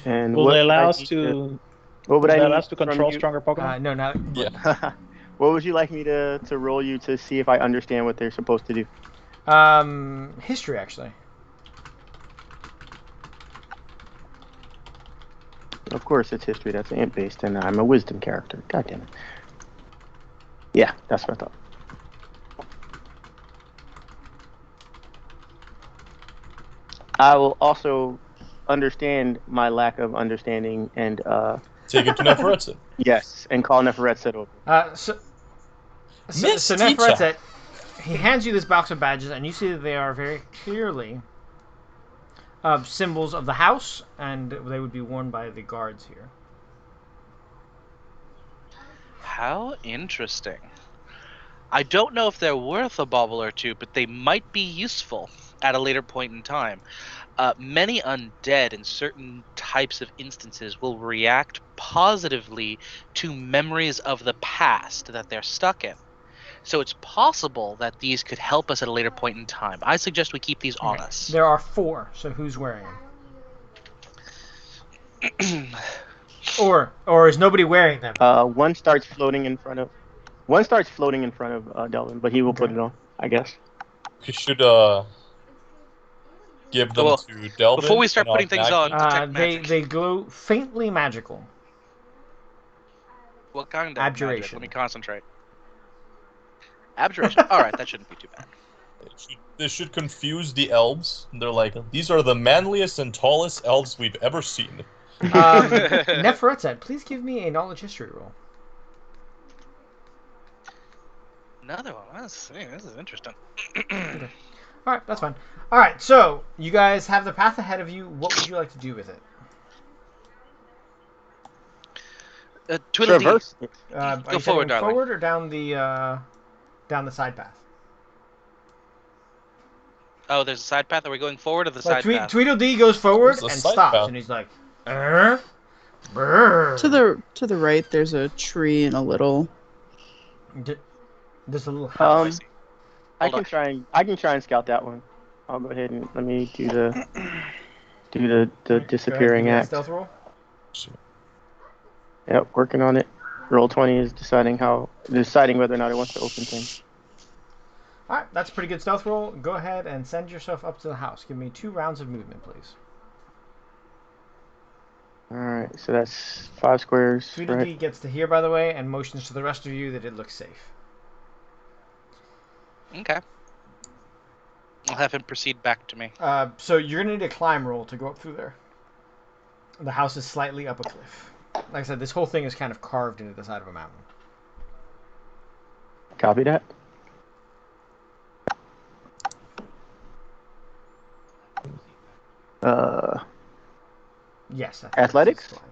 And Will what they would I allow us need to? What would Will I they need allow us to from control you? stronger Pokemon? No, not Yeah. What would you like me to roll you to see if I understand what they're supposed to do? history actually. Of course, it's history. That's ant-based, and I'm a wisdom character. God damn it. Yeah, that's what I thought. I will also understand my lack of understanding and Take it to Nefertiti. yes, and call Nefertiti over. So Miss Nefertiti, he hands you this box of badges, and you see that they are very clearly symbols of the house, and they would be worn by the guards here. How interesting. I don't know if they're worth a bauble or two, but they might be useful at a later point in time. Many undead in certain types of instances will react positively to memories of the past that they're stuck in. So it's possible that these could help us at a later point in time. I suggest we keep these on us. There are 4, so who's wearing them? or is nobody wearing them? One starts floating in front of Delvin, but he will put it on, I guess. We should give them Well, to Delvin. before we start and putting things on, Maggie. detect magic. They glow faintly magical. What kind of Abjuration. magic? Let me concentrate. Abjuration. All right, that shouldn't be too bad. This should confuse the elves. They're like, these are the manliest and tallest elves we've ever seen. Nefertiti, please give me a knowledge history roll. Another one. This is interesting. Okay. All right, that's fine. All right, so you guys have the path ahead of you. What would you like to do with it? Twiddle Traverse. Are Go you forward, heading darling. forward or down the side path? Oh, there's a side path. Are we going forward or the Like side path? Tweedledee goes forward There's a and side stops, path. and he's like, brr. To the right, there's a tree and a little. There's a little house. I Hold can on. try and scout that one. I'll go ahead and let me do the disappearing Go ahead, act. stealth roll. Yep, working on it. Roll 20 is deciding whether or not it wants to open things. All right, that's a pretty good stealth roll. Go ahead and send yourself up to the house. Give me 2 rounds of movement, please. All right, so that's 5 squares, Tweedledee right? gets to here, by the way, and motions to the rest of you that it looks safe. Okay. I'll have him proceed back to me. So you're gonna need a climb roll to go up through there. The house is slightly up a cliff. Like I said, this whole thing is kind of carved into the side of a mountain. Copy that. Yes. Athletics? That's fine.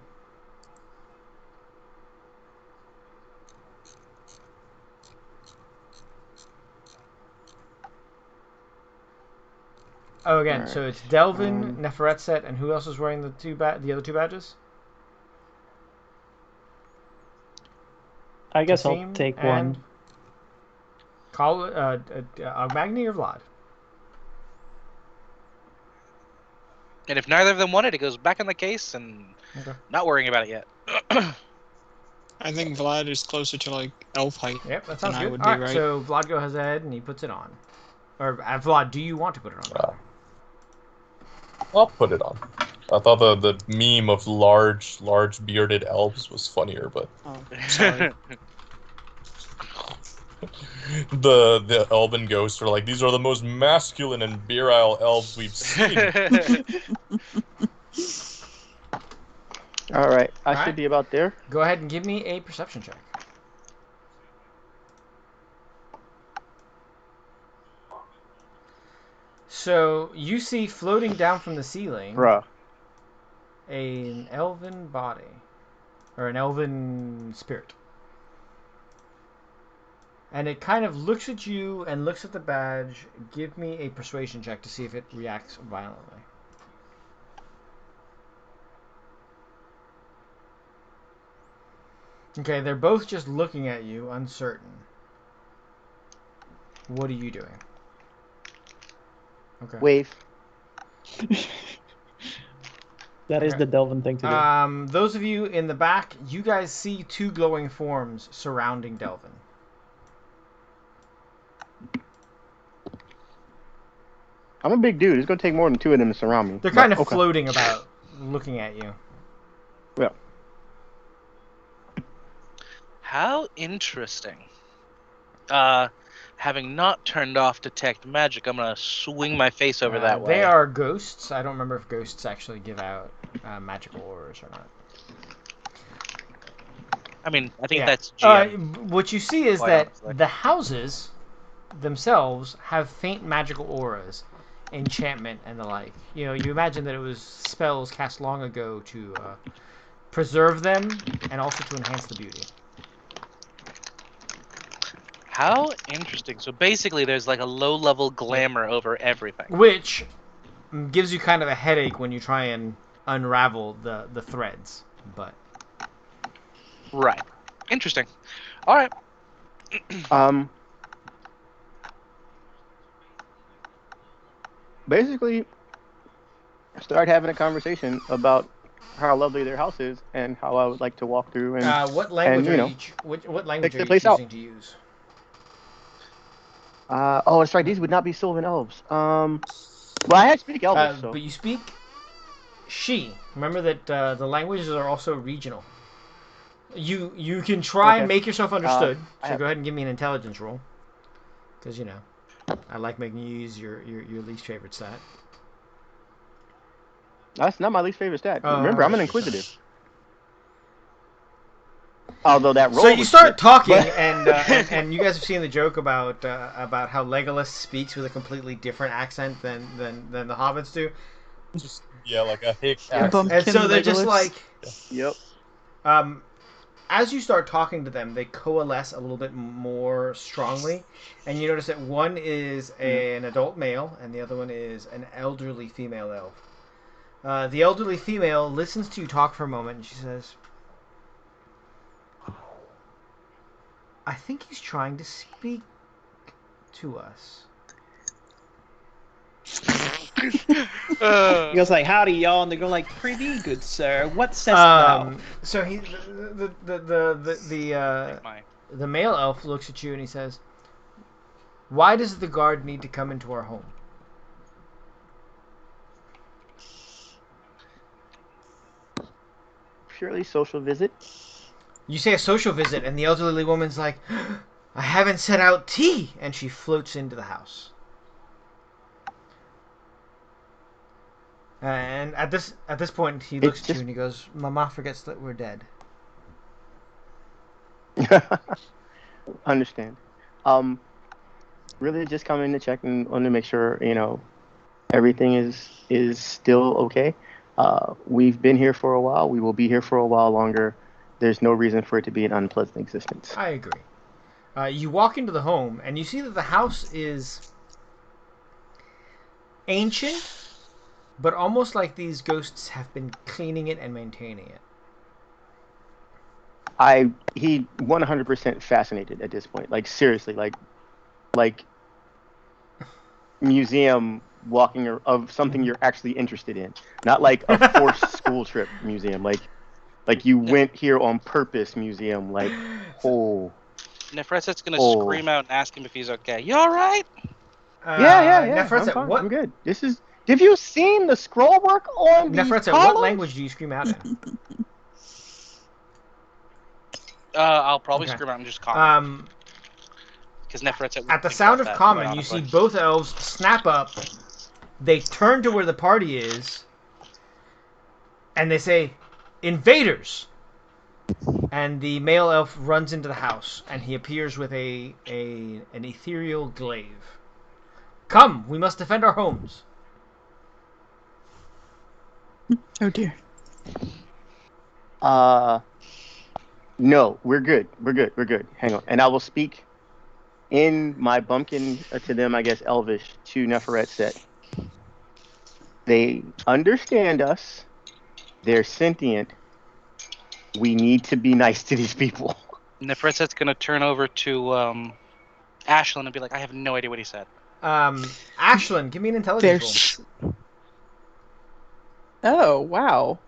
Oh, again, Alright. so it's Delvin, Neferetset, and who else is wearing the other 2 badges? I guess Kasim I'll take and one. Magni or Vlad? And if neither of them want it, it goes back in the case and Okay. not worrying about it yet. I think Vlad is closer to like elf height. Yep, that than sounds I good. would All be, right, right? so Vlad goes ahead and he puts it on. Or Vlad, do you want to put it on? I'll put it on. I thought the meme of large bearded elves was funnier, but Oh, sorry. the elven ghosts are like, these are the most masculine and virile elves we've seen. All right, I Alright. should be about there. Go ahead and give me a perception check. So you see floating down from the ceiling Bruh. an elven body. Or an elven spirit. And it kind of looks at you and looks at the badge. Give me a persuasion check to see if it reacts violently. Okay, they're both just looking at you, uncertain. What are you doing? Okay. Wave. That is Okay. the Delvin thing to do. Those of you in the back, you guys see 2 glowing forms surrounding Delvin. I'm a big dude. It's gonna take more than 2 of them to surround me. They're but kind of okay. floating about, looking at you. Yeah. How interesting. Having not turned off detect magic, I'm gonna swing my face over that way. They are ghosts. I don't remember if ghosts actually give out magical auras or not. I mean, I think Yeah. that's GM. What you see is Quite that honestly. the houses themselves have faint magical auras, enchantment, and the like. You know, you imagine that it was spells cast long ago to preserve them and also to enhance the beauty. How interesting. So basically, there's like a low-level glamour over everything. Which gives you kind of a headache when you try and unravel the threads. But Right. Interesting. All right. Basically, start having a conversation about how lovely their house is and how I would like to walk through and what language and, are you? What language check are the you place out. choosing to use? Oh, that's right. These would not be Sylvan Elves. Well, I speak Elvish, so But you speak She. Remember that the languages are also regional. You can try and make yourself understood. So go ahead and give me an intelligence roll. Because, you know, I like making you use your least favorite stat. That's not my least favorite stat. Oh, Remember, I'm an okay. inquisitive. Although that roll. So you start shit, talking, but... and you guys have seen the joke about how Legolas speaks with a completely different accent than the hobbits do. Just like a hick Yeah. accent. And so they're just Legolas. like, Yep. as you start talking to them, they coalesce a little bit more strongly, and you notice that one is an adult male and the other one is an elderly female elf. The elderly female listens to you talk for a moment, and she says, "I think he's trying to speak to us." He goes like, "Howdy, y'all," and they go like, "Prithee, good sir, what sayest thou?" So he the male elf looks at you and he says, Why does the guard need to come into our home? Purely social visit. You say a social visit, and the elderly woman's like, I haven't set out tea, and she floats into the house. And at this point, he looks at you and he goes, Mama forgets that we're dead. Understand. Really just coming to check and want to make sure, everything is still okay. We've been here for a while. We will be here for a while longer. There's no reason for it to be an unpleasant existence. I agree. You walk into the home, and you see that the house is ancient, but almost like these ghosts have been cleaning it and maintaining it. He 100% fascinated at this point. Like, seriously, like museum walking of something you're actually interested in. Not like a forced school trip museum. Like you went here on purpose museum. Like, oh. Nefretset's gonna scream out and ask him if he's okay. You alright? Yeah. Nefretset, I'm good. Have you seen the scroll work on the Nefretset, columns? what language do you scream out in? I'll probably scream out and just comment. Because Nefretset. At the sound of common, you see both elves snap up. They turn to where the party is, and they say, "Invaders!" And the male elf runs into the house, and he appears with an ethereal glaive. Come, we must defend our homes. Oh dear. No, we're good. Hang on. And I will speak in my bumpkin to them, I guess, Elvish, to Nefretset. They understand us. They're sentient. We need to be nice to these people. Nefretset's gonna turn over to Ashlyn and be like, I have no idea what he said. Ashlyn, give me an intelligence roll. Oh, wow.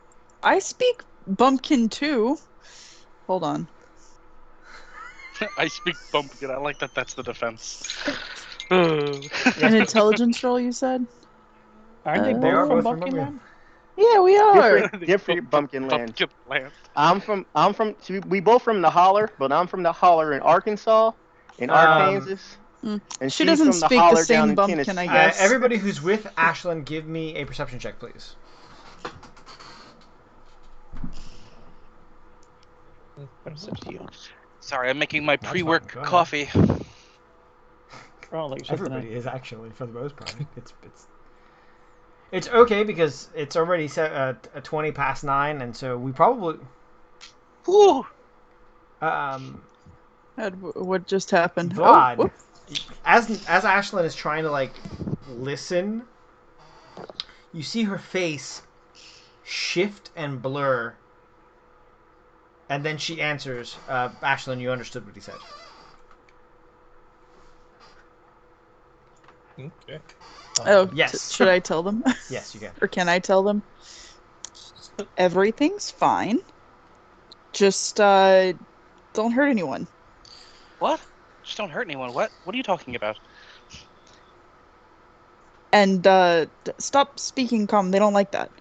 I speak bumpkin too. Hold on. I speak bumpkin. I like that that's the defense. An intelligence roll, you said? Aren't they They are both from both from Bumpkin Bumpkin. Land? Yeah, we are. Different bumpkin land. Bumpkin land. I'm from. We both from the holler, but I'm from the holler in Arkansas, in Arkansas. And She she's doesn't from speak holler the same down in bumpkin, Tennessee. I guess. Everybody who's with Ashlyn, give me a perception check, please. Sorry, I'm making my That's pre-work fine, go ahead. coffee. Oh, like Everybody is actually, for the most part. It's okay because it's already set at 20 past 9, and so we probably. Woo! What just happened? Vlad, Oh, as Ashlyn is trying to listen, you see her face shift and blur, and then she answers. Ashlyn, you understood what he said. Okay. Yes. Should I tell them? Yes, you can. Or can I tell them? Everything's fine. Just don't hurt anyone. What? Just don't hurt anyone. What? What are you talking about? And stop speaking calm. They don't like that.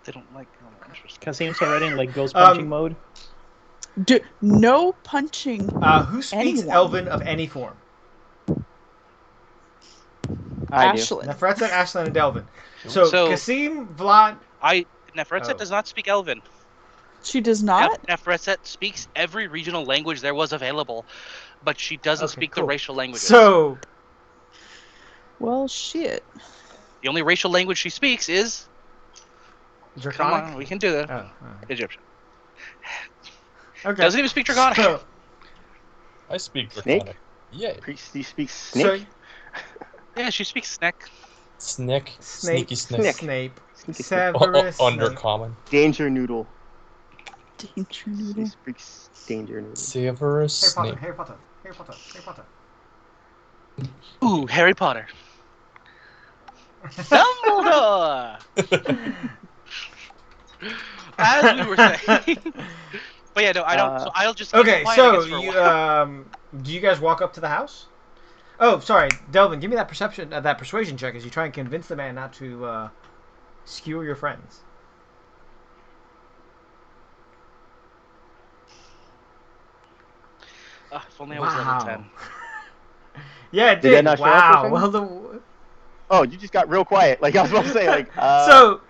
They don't like. Oh, interesting. Kasim's already in ghost punching mode. No punching. Who speaks anyone. Elven of any form? I do. Ashlyn. Nefretset, Ashlyn, and Delvin. So Kasim, Vlad. Nefretset does not speak Elven. She does not? Nefretset speaks every regional language there was available, but she doesn't speak the racial languages. So. Well, shit. The only racial language she speaks is. Draconic? Come on, we can do that. Oh, Egyptian. Okay. Doesn't even speak Draconic. So, I speak Snake? Draconic. Yeah. You speak snake? Yeah, she speaks Sneck. Snick. Sneaky Snick. Snape. Sneaky Severus. Undercommon. Danger noodle. Danger She noodle. speaks danger noodle. Severus Snape. Harry Potter. Ooh, Harry Potter. Dumbledore! As we were saying. But yeah, no, I don't. So I'll just. Okay, keep quiet, so I guess, for a while. do you guys walk up to the house? Oh, sorry, Delvin. Give me that persuasion check as you try and convince the man not to skewer your friends. If only I was level 10. Yeah, it Did that did. not show up or Wow. something? Well, Oh, you just got real quiet. Like I was about to say, like. So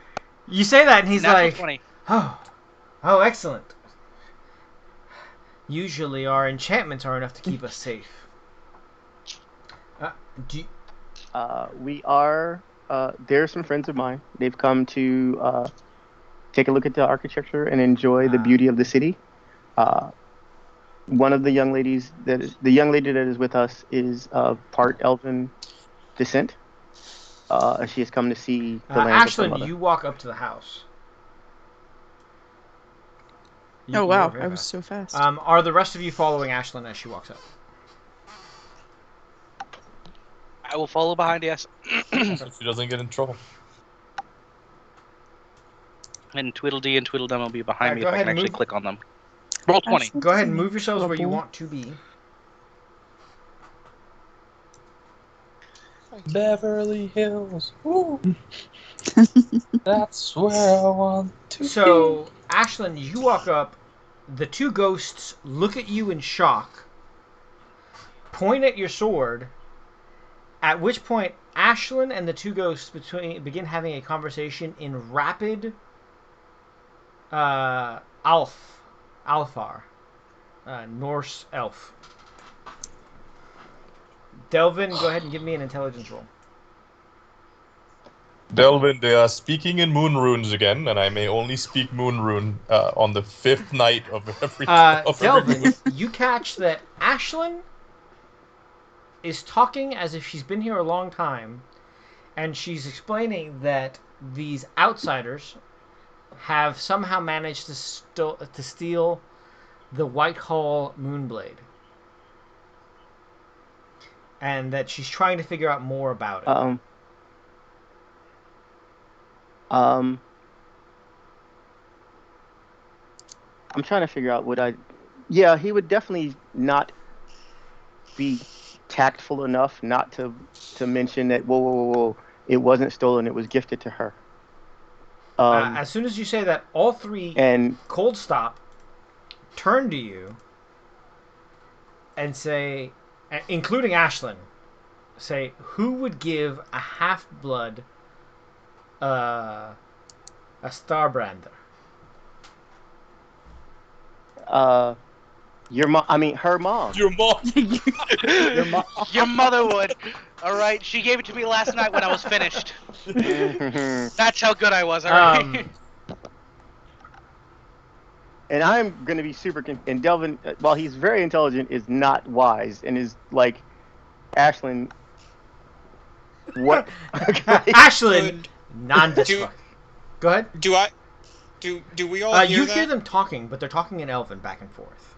you say that, and he's Natural like, 20. "Oh, excellent. Usually our enchantments are enough to keep us safe." Do you, We are. There are some friends of mine. They've come to take a look at the architecture and enjoy the beauty of the city. One of the young ladies the young lady that is with us is of part Elven descent. She has come to see the land of her Ashlyn, mother. you walk up to the house. Oh You wow, are very I was fast. so fast. Are the rest of you following Ashlyn as she walks up? I will follow behind, yes. So she doesn't get in trouble. And Tweedledee and Tweedledum will be behind me go if I ahead can and actually move. click on them. Roll 20. Ashley Go ahead and doesn't move yourselves need where you trouble. want to be. Beverly Hills. Woo. That's where I want to So, Ashlyn, you walk up. The two ghosts look at you in shock, point at your sword, at which point Ashlyn and the two ghosts begin having a conversation in rapid Alfar, Norse elf. Delvin, go ahead and give me an intelligence roll. Delvin, they are speaking in moon runes again, and I may only speak moon rune on the 5th night of every. Delvin, you catch that Ashlyn is talking as if she's been here a long time, and she's explaining that these outsiders have somehow managed to steal the Whitehall Moonblade, and that she's trying to figure out more about it. I'm trying to figure out what I. Yeah, he would definitely not be tactful enough not to mention that. Whoa! It wasn't stolen. It was gifted to her. As soon as you say that, all three cold stop, turn to you, and say, including Ashlyn, say, who would give a half-blood a Starbrander? Your mom. I mean, her mom. Your mom. Your mom. Your mother would. All right, she gave it to me last night when I was finished. That's how good I was. All right. And I'm going to be super. And Delvin, while he's very intelligent, is not wise and is like, Ashlyn. What? Ashlyn, nondescript. Go ahead. Do we all hear you that? hear them talking, but they're talking in Elven back and forth.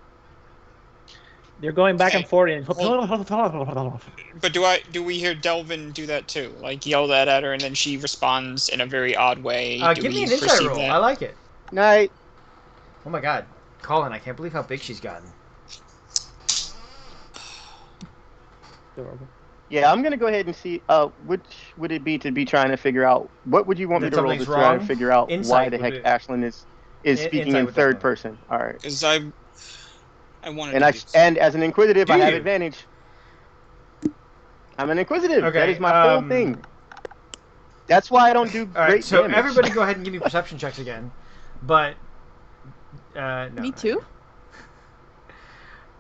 They're going back and forth. And... But do we hear Delvin do that too? Like yell that at her, and then she responds in a very odd way. Give me an insight roll. I like it. Night. Oh my god, Colin! I can't believe how big she's gotten. Yeah, I'm gonna go ahead and see. Which would it be to be trying to figure out? What would you want me to roll to try and figure out why the heck Ashlyn is speaking in third person? All right. Because I wanted. And as an inquisitive, I have advantage. I'm an inquisitive. Okay, that is my whole thing. That's why I don't do great so damage. everybody, go ahead and give me perception checks again. But no. Me too.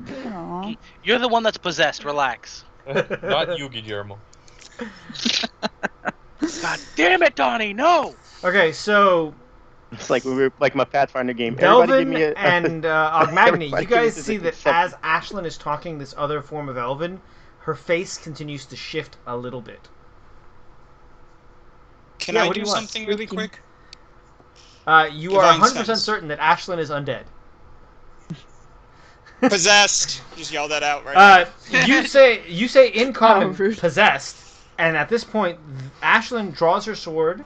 Aww. You're the one that's possessed. Relax. Not you, Guillermo. God damn it, Donnie! No. Okay, so it's like we were like my Pathfinder game. Delvin and Ogmagny, you guys see that as Ashlyn is talking this other form of Elven, her face continues to shift a little bit. Can I do something really quick? You are 100% certain that Ashlyn is undead. Possessed. Just yell that out right now. You say in common possessed, and at this point, Ashlyn draws her sword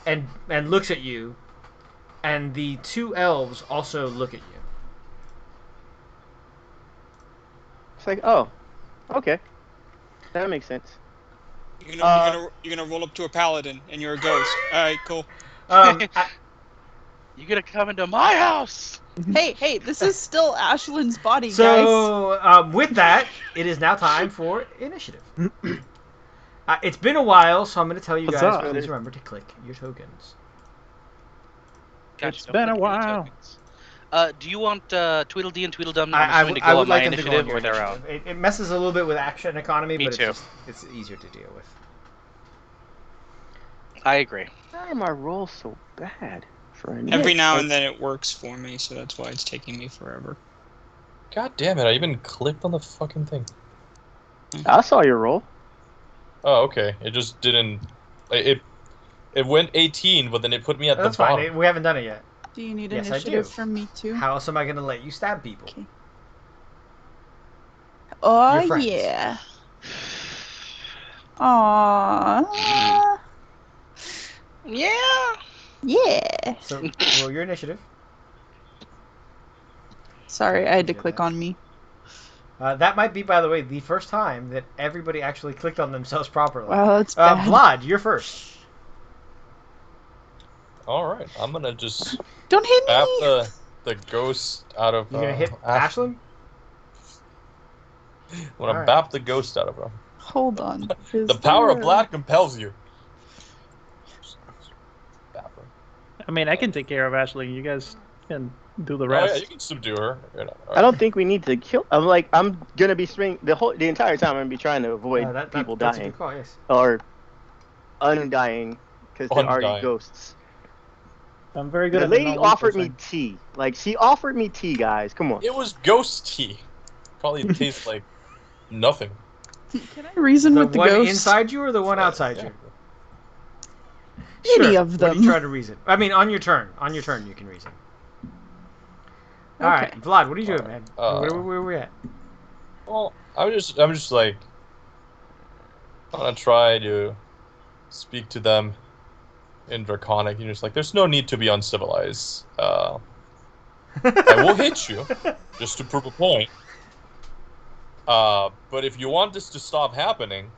and looks at you, and the two elves also look at you. It's like, oh, okay. That makes sense. You're gonna roll up to a paladin, and you're a ghost. All right, cool. You gonna come into my house? Hey, this is still Ashland's body, guys. So, with that, it is now time for initiative. It's been a while, so I'm going to tell you guys, Huzzah. please remember to click your tokens. Gotcha, It's don't been a click any while. tokens. Do you want Tweedledee and Tweedledum? I'm I assuming to I go would on my like them to go on initiative your or their own. initiative. It messes a little bit with action economy, Me but too. it's easier to deal with. I agree. Why am I roll so bad for a Every Nick? now and then it works for me, so that's why it's taking me forever. God damn it! I even clicked on the fucking thing. I saw your roll. Oh, okay. It just didn't. It went 18, but then it put me at That's the bottom. fine. We haven't done it yet. Do you need Yes, I initiative do. from me too? How else am I going to let you stab people? Okay. Oh Your friends. yeah. Aww. Yeah. Yeah. So, roll your initiative. Sorry, I had to Appreciate click that. on me. That might be, by the way, the first time that everybody actually clicked on themselves properly. Wow, that's bad. Vlad, you're first. All right, I'm gonna just Don't hit bap me. the ghost out of. You gonna hit Ashland? I'm gonna Alright. bap the ghost out of him. Hold on. The power of Vlad compels you. Bap her. I mean, I can take care of Ashley. You guys can do the Oh, yeah, rest. you can subdue her. You know, I don't think we need to kill. I'm gonna be the entire time. I'm gonna be trying to avoid people that's a dying good call, yes. or undying because they're already Undying. ghosts. I'm very good The at lady non-lethal offered me thing. tea. Like she offered me tea, guys. Come on. It was ghost tea. Probably tastes like nothing. Can I reason with the one ghost? inside you or the one outside Yeah. you? Any Sure. of What are them. you trying to reason? I mean, on your turn. On your turn, you can reason. All right, Okay. Vlad, what are you doing, man? Alright, Where are we at? Well, I'm just like, I'm gonna try to speak to them in Draconic. You're just like, there's no need to be uncivilized. I will hit you just to prove a point. But if you want this to stop happening,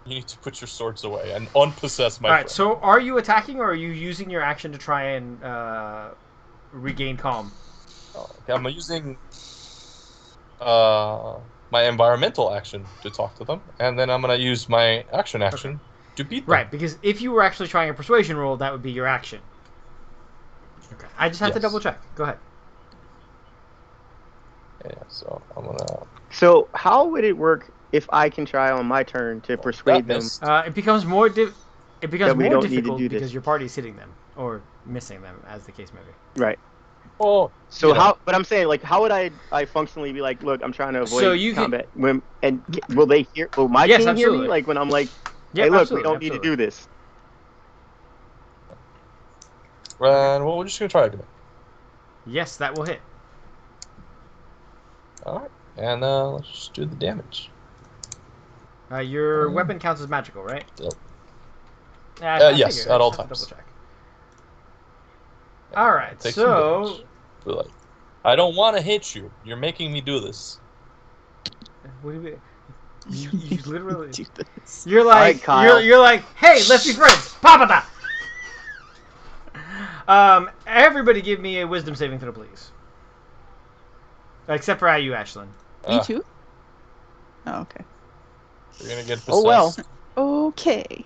you need to put your swords away and unpossess my All right, friend. so are you attacking or are you using your action to try and regain calm? Okay, I'm using my environmental action to talk to them, and then I'm gonna use my action to beat them. Right, because if you were actually trying a persuasion roll, that would be your action. Okay, I just have to Yes. double check. Go ahead. Yeah, so I'm gonna. So how would it work if I can try on my turn to persuade that them? missed. It becomes more That we don't need to difficult do this. because your party's hitting them or missing them, as the case may be. Right. Well, So you know, how? But I'm saying, like, how would I functionally be like, look, I'm trying to avoid So you can- combat. Will they hear? Will my Yes, team hear absolutely. me? Like when I'm like, Yeah, hey, look, absolutely, we don't need to absolutely. do this. well, we're just gonna try again. Yes, that will hit. All right, and let's just do the damage. Your weapon counts as magical, right? Yep. I Yes, figured. I at all just have to times. double check. All right, Take some so damage. But, like, I don't want to hit you. You're making me do this. what do we? You literally. do this. You're All right, like Kyle. you're like, hey, let's be friends, Papa. Everybody, give me a wisdom saving throw, please. Except for you, Ashlyn. Me too? Oh, okay. You're gonna get possessed. Oh, well. Okay.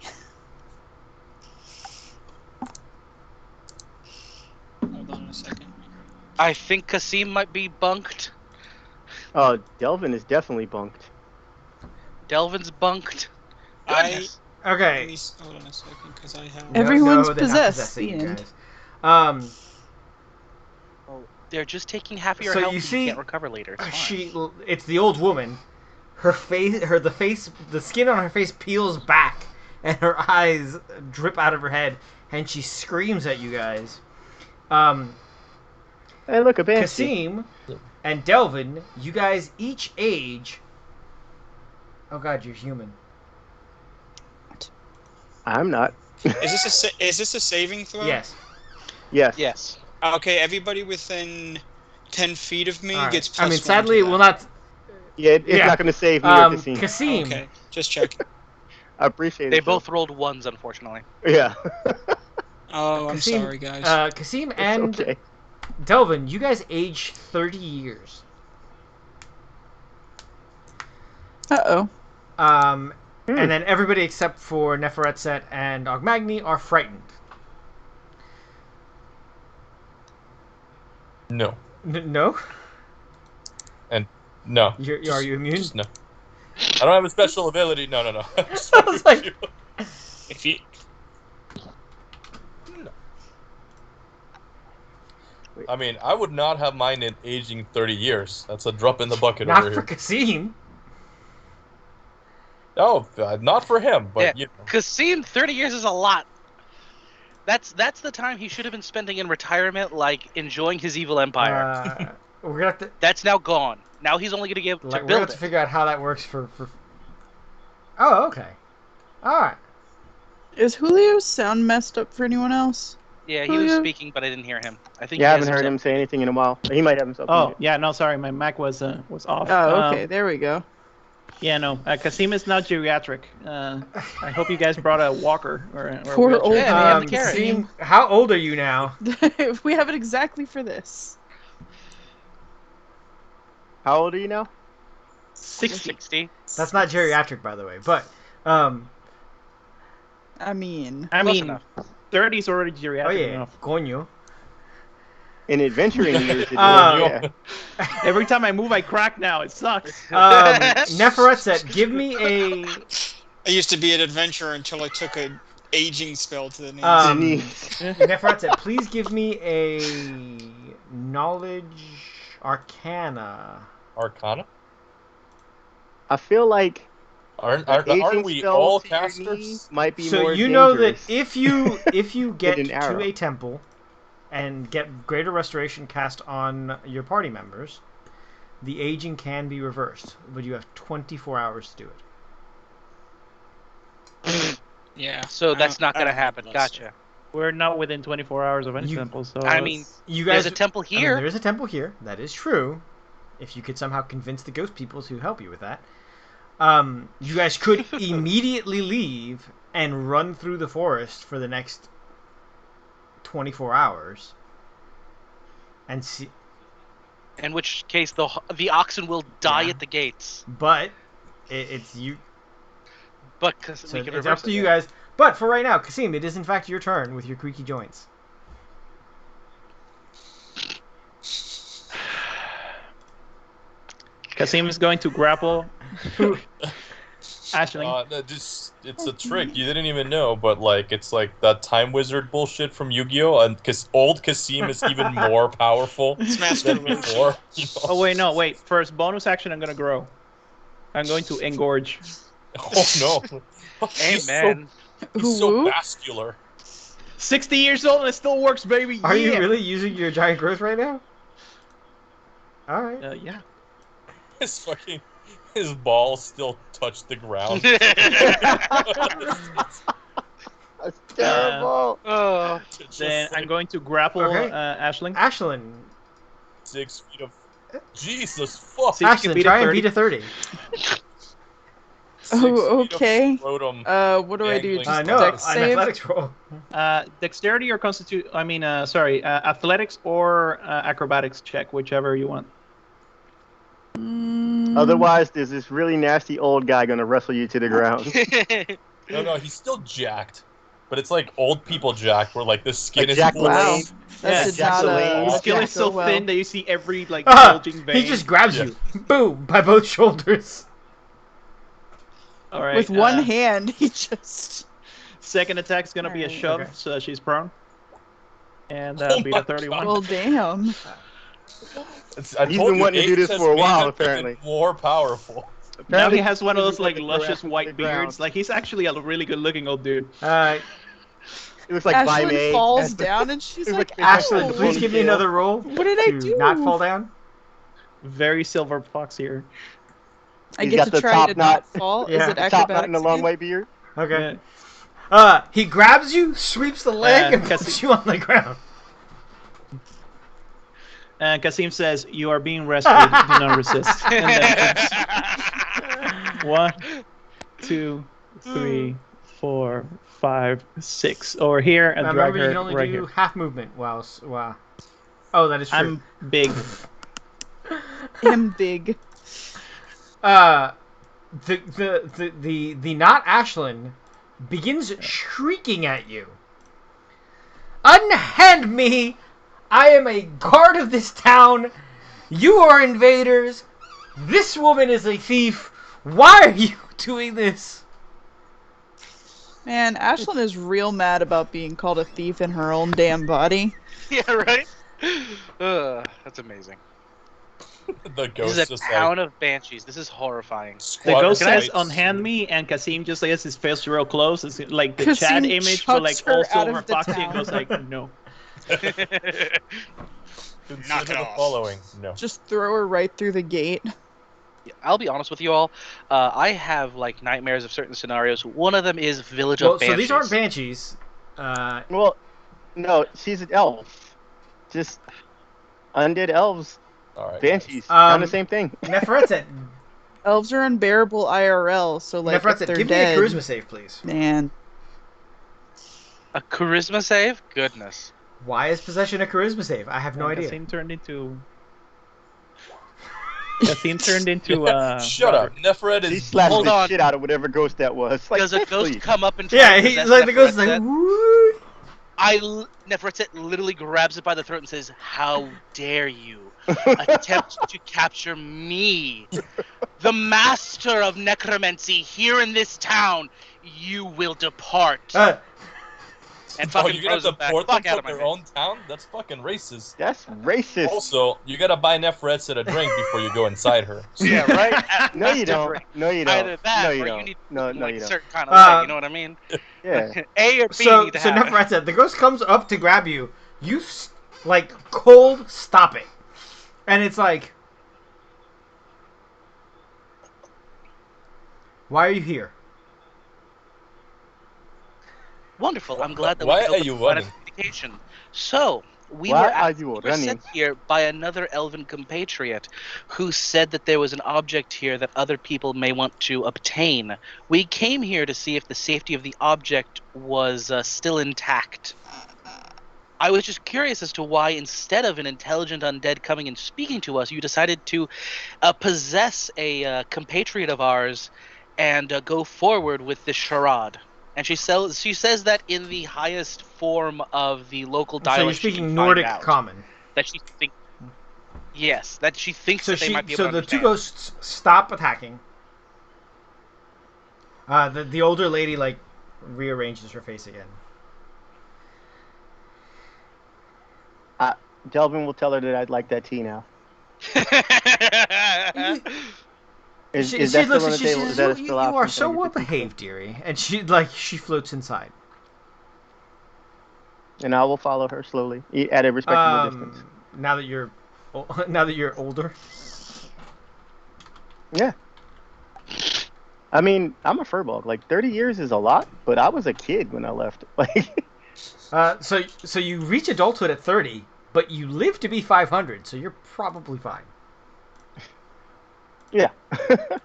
Hold on a second. I think Kasim might be bunked. Oh, Delvin is definitely bunked. Delvin's bunked. Goodness. Okay. Hold on a second, because I have. Everyone's they're not possessed, possessing the you end. guys. They're just taking half of your So health you and see, you can't recover later. It's fine. it's the old woman. Her the skin on her face peels back, and her eyes drip out of her head, and she screams at you guys. Hey, look, a banshee. Kasim and Delvin, you guys each age. Oh God, you're human. I'm not. Is this a saving throw? Yes. Yes. Yes. Okay, everybody within 10 feet of me All right. gets I plus mean, one sadly, to it will that. not. Yeah, it's Yeah. not going to save me or Kasim. Kasim. Okay, just checking. I appreciate They it. though. both rolled ones, unfortunately. Yeah. Oh, I'm Kasim, sorry, guys. Kasim It's and okay. Delvin, you guys age 30 years. Uh-oh. And then everybody except for Neferetset and Ogmagni are frightened. No. No? And no. Are you immune? Just no. I don't have a special ability. No. Just I was like- If you I mean, I would not have mine in aging 30 years. That's a drop in the bucket Not over for here. Kasim. No, not for him, but Yeah. you know. Kasim, 30 years is a lot. That's the time he should have been spending in retirement, like enjoying his evil empire. We're gonna have to. That's now gone. Now he's only gonna get to We're gonna build have to it. figure out how that works for. Oh, okay. All right. Is Julio's sound messed up for anyone else? Yeah, he was Julio? speaking, but I didn't hear him. I think Yeah, I he haven't has heard him say anything in a while. He might have himself. Oh, muted. yeah, no, sorry, my Mac was off. Oh, okay. There we go. Yeah, no, Kasim is now geriatric. I hope you guys brought a walker or a Poor wheelchair. old Yeah, man the carrot. Kasim. How old are you now? We have it exactly for this. How old are you now? 60. That's not geriatric, by the way. But I mean, I Close mean, enough. 30 is already geriatric oh yeah, enough. coño. In adventuring years, it Um, yeah. Every time I move, I crack now. It sucks. Neferetset, give me a. I used to be an adventurer until I took a aging spell to the knees. Neferetset, please give me a knowledge arcana. Arcana? I feel like Aren't aging we spell all to your knee casters? might be So more you know that dangerous. if you get an to arrow. a temple and get greater restoration cast on your party members, the aging can be reversed, but you have 24 hours to do it. Yeah. So that's not I gonna don't know happen. about Gotcha. We're not within 24 hours of any You- temple, so I mean, You guys, there's a temple I mean, here. there is a temple here. That is true. If you could somehow convince the ghost people to help you with that, you guys could immediately leave and run through the forest for the next 24 hours, and see. In which case, the oxen will die Yeah. at the gates. But it's you. But because So we can it's reverse up to it, you yeah. guys. But for right now, Kasim, it is in fact your turn with your creaky joints. Kasim is going to grapple Ashley. It's a trick. You didn't even know, but like it's like that time wizard bullshit from Yu-Gi-Oh! And old Kasim is even more powerful Smash than the before. You know? Oh wait. First bonus action, I'm gonna grow. I'm going to engorge. Oh no! He's Amen. He's so Woo. vascular. 60 years old and it still works, baby. Are yeah. you really using your giant growth right now? All right. Yeah. His balls still touch the ground. That's terrible. Oh, It's Then just I'm like going to grapple Okay. Ashling. Ashlyn. 6 feet of. Jesus fuck! See, you can Ashlyn, beat a try and 30. beat a 30. 6 Oh, feet of okay. scrotum. What do I do? Dangling. Just No, dex an save? athletics roll. Dexterity or athletics or acrobatics check, whichever you want. Otherwise, there's this really nasty old guy gonna wrestle you to the ground. No, he's still jacked. But it's like old people jacked, where like the skin Like is Jack full of- Wow. LaLanne. That Yeah, did Jack not LaLanne. The skin go is so well. thin that you see every like Ah, bulging vein. he just grabs Yeah. you, boom, by both shoulders. All right. With one hand, he just. Second attack is gonna be a Alright. shove, Okay. so that she's prone. And Oh beat my a 31. Well, damn. I He's told been you, wanting to do age this has for a made while, him apparently. even more powerful. Now Apparently, he has one of those he's like gonna luscious wrestle to the white ground. beards. Like he's actually a really good looking old dude. It looks like Ashlyn Vime. falls down and she's It's like, like Ashlyn, "Ow, please give me another roll what did I to do?" not fall down. Very silver fox here. I He's get got to the try top to knot. not fall. Yeah. Is it Top knot acrobatics? and a long again? white beard. Okay. Yeah. He grabs you, sweeps the leg, and Cassie- puts you on the ground. And Kasim says, "You are being rescued. Do not resist." And then 1, 2, 3, 4, 5, 6. Over here and drag Remember, you her can only right do here. half movement while. Oh, that is true. I'm big. I'm big. The not Ashlyn begins shrieking at you. Unhand me! I am a guard of this town. You are invaders. This woman is a thief. Why are you doing this? Man, Ashlyn is real mad about being called a thief in her own damn body. Yeah, right? That's amazing. The This ghost is a just town of banshees. This is horrifying. The squat ghost says, right. "Unhand me," and Kasim just lays his face real close. It's like the Kasim chat image, but like chucks her also out over of the Foxy and town. goes like, "No." Consider the off. following. No. Just throw her right through the gate. I'll be honest with you all. I have like nightmares of certain scenarios. One of them is Village Well, of Banshees. so these aren't banshees. Well, no, she's an elf. Just undead elves, All right. banshees, kind of the same thing. Neferetet, Elves are unbearable IRL, so like if Neferetet, they're give dead, me a charisma save, please. man. A charisma save? Goodness. Why is possession a charisma save? I have no And idea. Kasim turned into. Kasim turned into. Shut up. Nefret She is slapped Hold the on. shit out of whatever ghost that was. Like, Does a ghost please. come up and try Yeah, to he's possess like the ghost is like, Neferetet? woo. Neferetet literally grabs it by the throat and says, "How dare you attempt to capture me, the master of necromancy here in this town? You will depart." And Oh, fucking you're gonna throws him have to back. port them Fuck out from of my their face. own town? That's fucking racist. That's racist. Also, you gotta buy Nefret a drink before you go inside her. Yeah, right? No, you don't. Drink. No, you don't. Either that, no, or you you don't. need No, to no, like you a don't. certain kind of way. You know what I mean? Yeah. A or B So need to so have. Neferetet, the ghost comes up to grab you. You like cold stop it, and it's like, why are you here? Wonderful. I'm glad that Why we could are open you the line running? of communication. So we Why were are asked, you we were running? sent here by another elven compatriot who said that there was an object here that other people may want to obtain. We came here to see if the safety of the object was still intact. I was just curious as to why, instead of an intelligent undead coming and speaking to us, you decided to possess a compatriot of ours and go forward with this charade. And she says that in the highest form of the local So you're dialect she can speaking find Nordic out. Common. That she thinks, yes, that she thinks So that they might be able so to the two understand. ghosts stop attacking. The older lady like rearranges her face again. Delvin will tell her that I'd like that tea now. Is She that still looks on at the she table? says, Is that a you still are option? so Can I well get the tea behaved, dearie. And she floats inside. still? And I will follow her slowly, at a respectable distance. Now that you're older. Yeah. I mean, I'm a furball. Like 30 years is a lot, but I was a kid when I left. Like, So you reach adulthood at 30, but you live to be 500, so you're probably fine. yeah.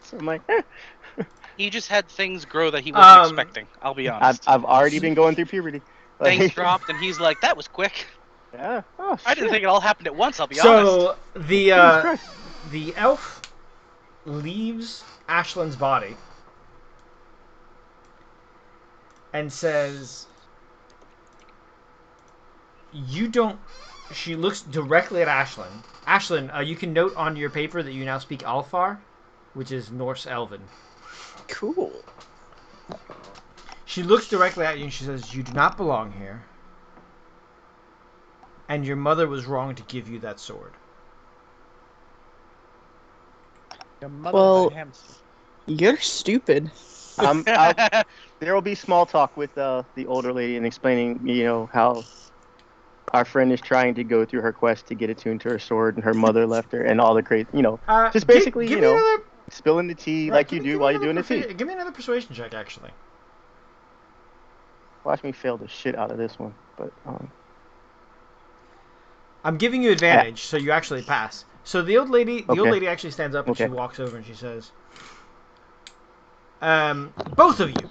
So I'm like, He just had things grow that he wasn't expecting. I'll be honest. I've already been going through puberty. Like, Things dropped, and he's like, "That was quick. Yeah. Oh, I didn't shit. think it all happened at once." I'll be honest. So Jesus Christ. the elf leaves Ashlyn's body and says, "You don't." She looks directly at Ashlyn. Ashlyn, you can note on your paper that you now speak Alfar, which is Norse Elven. Cool. She looks directly at you and she says, "You do not belong here. And your mother was wrong to give you that sword." Your mother Well- is a hamster. You're stupid. There will be small talk with the older lady and explaining, how our friend is trying to go through her quest to get attuned to her sword, and her mother left her, and all the crazy, just basically, give me another, spilling the tea right, like give you me- do give me while you're another doing the tea. Give me another persuasion check, actually. Watch me fail the shit out of this one, but I'm giving you advantage, so you actually pass. So the old lady Okay. actually stands up and she Okay. walks over and she says, Both of you,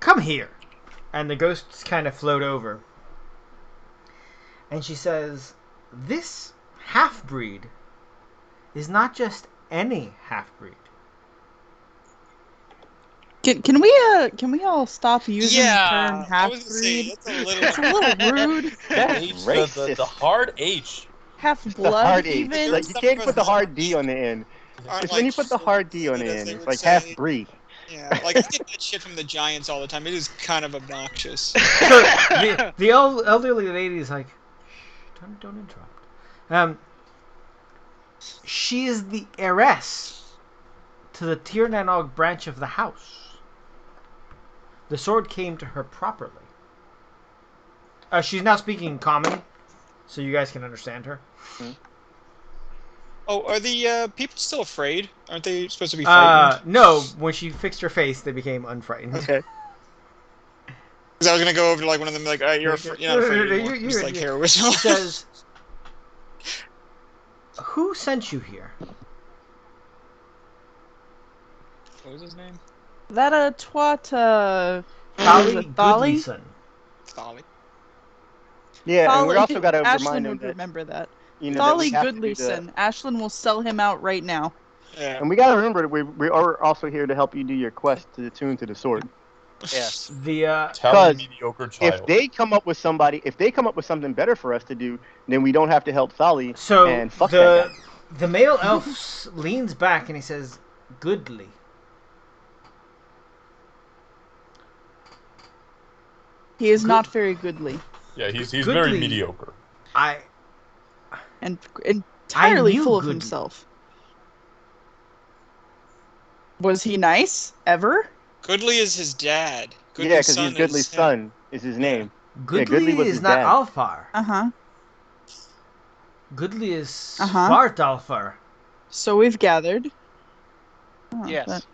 come here. And the ghosts kind of float over. And she says, this half-breed is not just any half-breed. Can we all stop using the term I was gonna say half-breed? that's a little. It's a little rude. That's H, racist. the hard H. Half-blood, The hard H. even. Like, you can't put the hard D on the end. Aren't It's when you put the hard D on the as end. they It's would like say. half breed. Yeah, like I get that shit from the Giants all the time. It is kind of obnoxious. So the elderly lady is like, don't interrupt. She is the heiress to the Tir Nanog branch of the house. The sword came to her properly. She's now speaking common, so you guys can understand her. Oh, are the people still afraid? Aren't they supposed to be frightened? No, when she fixed her face, they became unfrightened. Okay. Because I was gonna go over to like one of them, like, you're not afraid anymore. You're- Just like hair whistle. She says, who sent you here? What was his name? That twat, Thali was it Thali? Goodleyson. Thali. Yeah, and we Thali- also got to Ashlyn remind them would that, remember that. you know, that we Thali have to do the- Goodleyson. Ashlyn will sell him out right now. Yeah. And we got to remember that we are also here to help you do your quest to attune to the sword. Yes. The Tally Because mediocre child. If they come up with something better for us to do, then we don't have to help Thali so and fuck that guy. the male elf leans back and he says, "Goodly." He is Good- not very goodly. Yeah, he's Goodly. very mediocre. And entirely knew full of Goodly. himself. Was he nice? Ever? Goodly is his dad. Goodly's Yeah, because son he's Goodly's is him. son is his name. Goodly, Goodly was is his not dad. Alfar. Uh-huh. Goodly is Uh-huh. Svart Alfar. So we've gathered. Oh, Yes.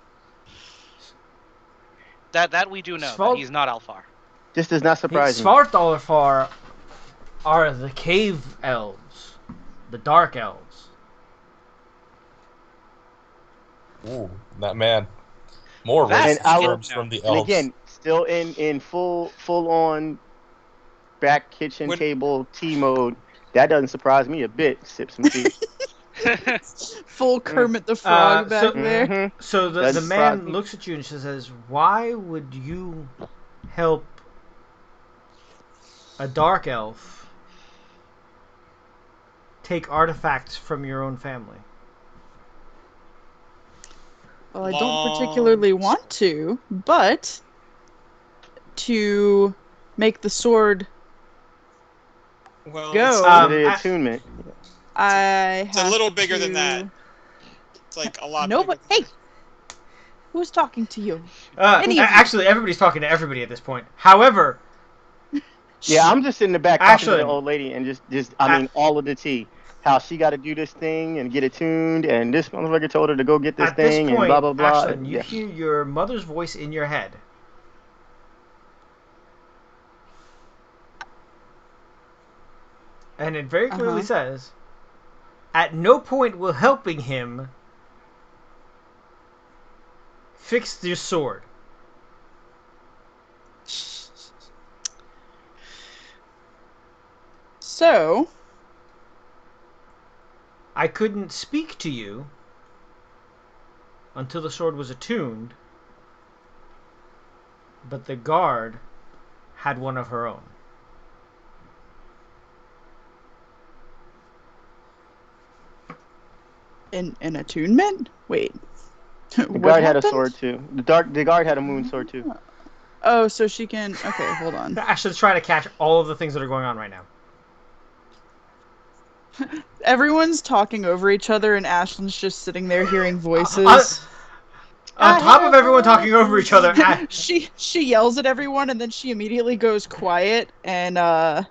but- That we do know. Sval- That he's not Alfar. This does not surprise me. Svart Alfar are the cave elves, the dark elves. Ooh, that man. More That's- racist And terms from the And elves. again, still in full on back kitchen When- table T mode. That doesn't surprise me a bit. Sip some tea. Full Kermit the Frog back so- there. Mhm. So the Doesn't surprise man me. looks at you and she says, "Why would you help a dark elf take artifacts from your own family?" Well, I don't particularly want to, but to make the sword Well, Go. For the I- attunement. I it's a have little bigger than to- that. It's like a lot. No, bigger but than hey, who's talking to you? Uh, Any of you. actually, everybody's talking to everybody at this point. However, Yeah, I'm just in the back talking to Actually- the old lady and just I mean all of the tea. How she got to do this thing and get it tuned, and this motherfucker told her to go get this at this thing point, and blah blah blah. Ashlyn, you Yeah. hear your mother's voice in your head. And it very clearly Uh-huh. says, "At no point will helping him fix your sword." So, I couldn't speak to you until the sword was attuned, but the guard had one of her own. an attunement? Wait. The guard had a sword too. The guard had a moon sword too. Oh, so she can. Okay, hold on. Ashlyn's trying to catch all of the things that are going on right now. Everyone's talking over each other, and Ashlyn's just sitting there hearing voices. On top of everyone talking over each other, she yells at everyone, and then she immediately goes quiet and while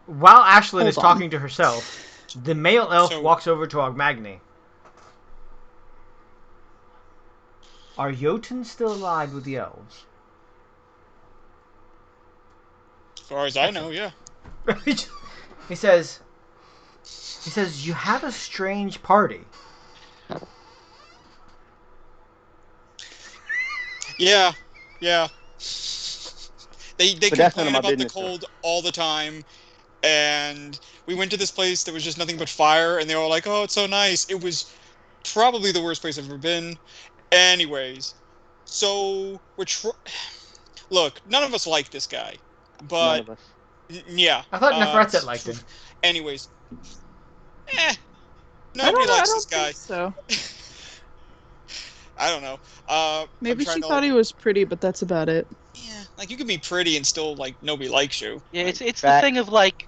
Ashlyn Hold is on. talking to herself, the male elf So- walks over to Ogmagny. Are Jotun still allied with the elves? As far as I know, yeah. He says, He says, "You have a strange party." Yeah. They But that's none of complain my about the business, though. cold all the time, and we went to this place that was just nothing but fire, and they were like, "Oh, it's so nice." It was probably the worst place I've ever been. Anyways, so look, none of us like this guy, None but of us. yeah. I thought Nefertset liked him. Anyways, I nobody don't. I likes don't this guy. think so. I don't know. Maybe I'm she trying thought to, he was pretty, but that's about it. yeah, like you can be pretty and still like nobody likes you. Yeah, Like, it's the Facts. thing of like,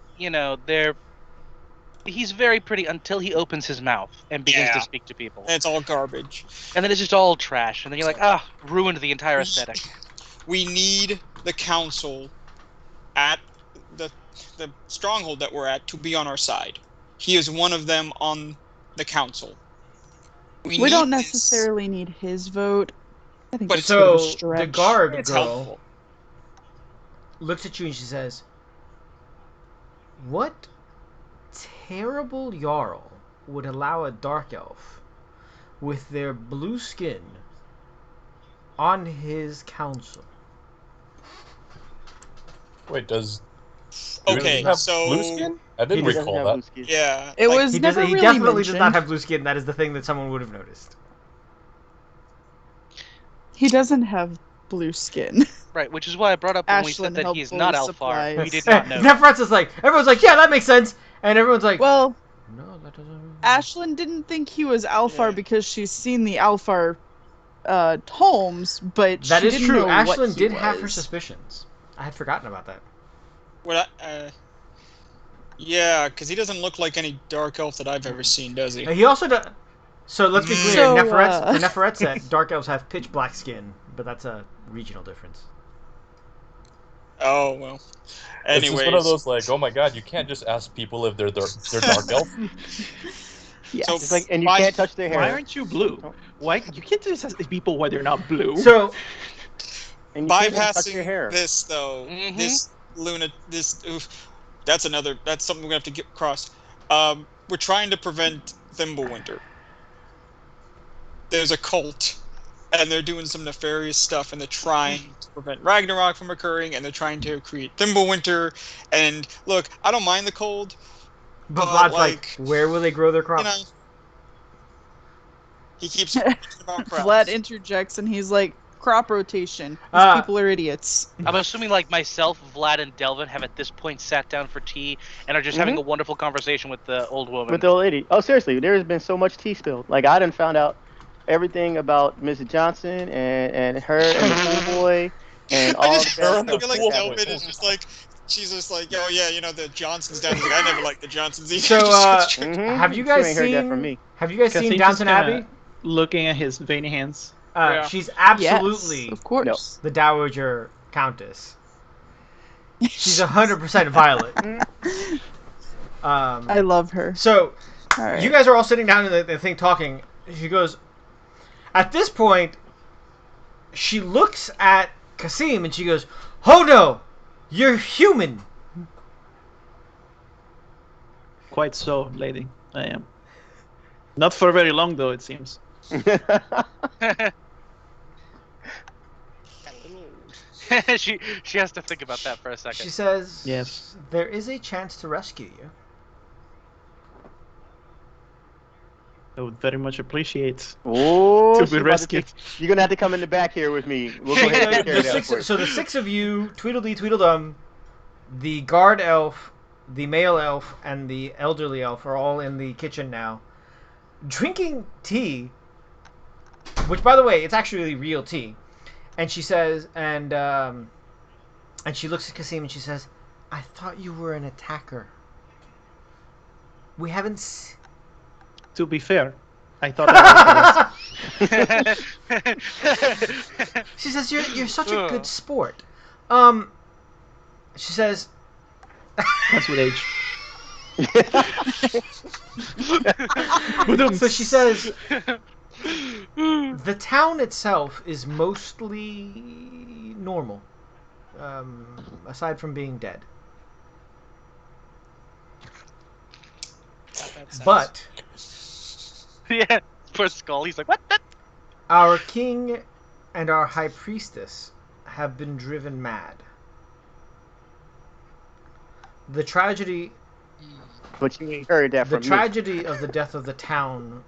he's very pretty until he opens his mouth and begins to Yeah. speak to people. and it's all garbage. And then it's just all trash. And then you're like, ruined the entire aesthetic. We need the council at the stronghold that we're at to be on our side. He is one of them on the council. We need don't this. necessarily need his vote. I think But that's a bit of a So stretch. the guard It's girl helpful. looks at you and she says, "What terrible jarl would allow a dark elf with their blue skin on his council?" Wait, does Okay, have so blue skin? I didn't He Doesn't recall have that. blue skin. yeah, It like, was He never does. He really definitely mentioned. does not have blue skin. That is the thing that someone would have noticed. He doesn't have blue skin. Right, which is why I brought up when we Ashlyn said that he's helpfully not Alfar. supplies. We did not know. Nefert's is like, everyone's like, "Yeah, that makes sense," and everyone's like, Well, "No, that doesn't." Ashlyn didn't think he was Alfar Yeah. because she's seen the Alfar tomes, but That she is didn't true. know what Ashlyn he did have her was. suspicions. I had forgotten about that. what yeah, because he doesn't look like any dark elf that I've ever seen, does he? He also does. So let's be clear. So, For Nefertset, dark elves have pitch black skin, but that's a regional difference. Oh well. It's just one of Anyways, those like, oh my god, you can't just ask people if they're dark elf. Yes. So- It's like, and you Why- can't touch their hair. Why aren't you blue? Why you can't just ask people why they're not blue? So And you can't even touch bypassing your hair. this though, Mhm. this that's something we're gonna have to get across. We're trying to prevent Thimblewinter. There's a cult, and they're doing some nefarious stuff, and they're trying to prevent Ragnarok from occurring, and they're trying to create Thimblewinter. And look, I don't mind the cold, but But, Vlad's like, like, where will they grow their you crops? know. He keeps talking about crops. Vlad interjects and he's like, crop rotation. These Ah. people are idiots. I'm assuming like myself, Vlad, and Delvin have at this point sat down for tea and are just having a wonderful conversation with the old woman. With the old lady. Oh, seriously, there has been so much tea spilled. Like, I done found out everything about Mrs. Johnson and her and the pool boy and all I the just bad Her I and stuff. feel like pool Delvin boy. is just like, she's just like, oh yeah, you know the Johnsons down. He's like, I never liked the Johnsons either. So, Just- have you You guys ain't heard that seen? from me. Have you guys seen Cassie's Downton just gonna- Abbey? Looking at his veiny hands. Yeah. She's absolutely Yes, of course. the Dowager Countess. She's 100% Violet. I love her. So All right. you guys are all sitting down in the thing talking. She goes. At this point, she looks at Kasim and she goes, "Oh no, you're human." Quite so, lady. I am. Not for very long, though, it seems. she has to think about that for a second. She says, Yes. "There is a chance to rescue you." I would very much appreciate Oh, to she's be about to rescued. you're gonna have to come in the back here with me. We'll go ahead and take care of that for you. So the six of you, Tweedledee Tweedledum, the guard elf, the male elf, and the elderly elf are all in the kitchen now, drinking tea. Which, by the way, it's actually real tea. And she says, and she looks at Kasim and she says, "I thought you were an attacker. We haven't." To be fair, I thought that was She says, "You're such a good Ugh. sport." She says, that's with age. so she says, "The town itself is mostly normal, aside from being dead. That sounds- But Yeah, poor Skull. He's like, what? our king and our high priestess have been driven mad. The tragedy But you ain't heard that The from me. tragedy of the death of the town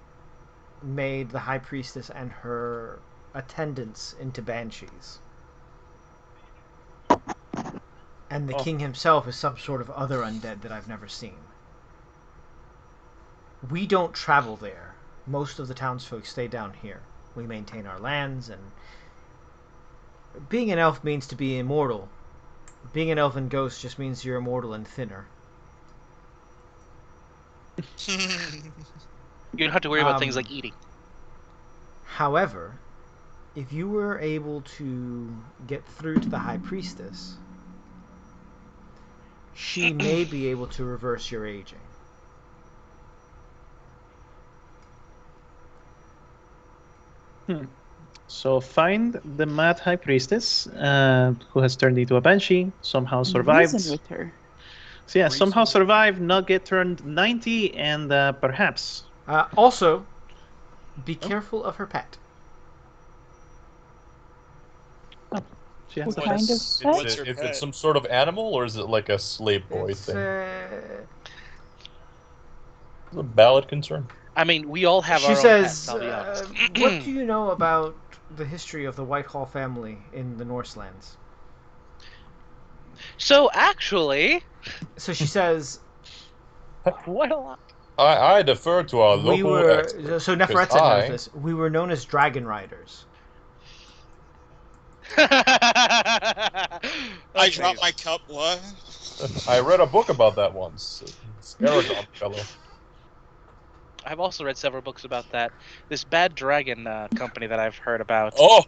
made the high priestess and her attendants into banshees. And the king himself is some sort of other undead that I've never seen. We don't travel there. Most of the townsfolk stay down here. We maintain our lands, and being an elf means to be immortal. Being an elven ghost just means you're immortal and thinner. You don't have to worry about things like eating. However, if you were able to get through to the high priestess, she may be able to reverse your aging. So find the mad high priestess who has turned into a banshee, somehow survived. Reason with her. So yeah, somehow survived, not get turned 90, and perhaps. Also, be careful of her pet. She has What a kind of Is pet? What's her it pet? some sort of animal, or is it like a slave boy It's, thing? It's a valid concern. I mean, we all have she our own says, pets, I'll be honest. what do you know about the history of the Whitehall family in the Norse lands? So, actually... So she says, What a lot. I defer to our we local were... expert. So because Nefertiti knows this. We were known as dragon riders. I dropped my cup. What? I read a book about that once. It's Aragon fellow. I've also read several books about that. This bad dragon company that I've heard about. Oh!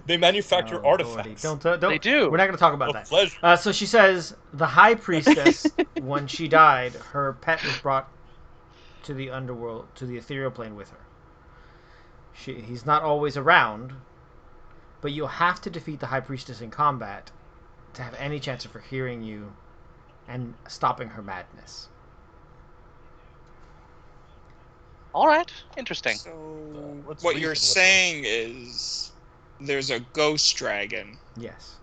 They manufacture Oh, artifacts. don't. They do. We're not going to talk about Of that. pleasure. So she says the high priestess, when she died, her pet was brought to the underworld, to the ethereal plane with her. He's not always around, but you'll have to defeat the high priestess in combat to have any chance of her hearing you and stopping her madness. All right. Interesting. So let's what reason you're with saying is there's a ghost dragon. Yes.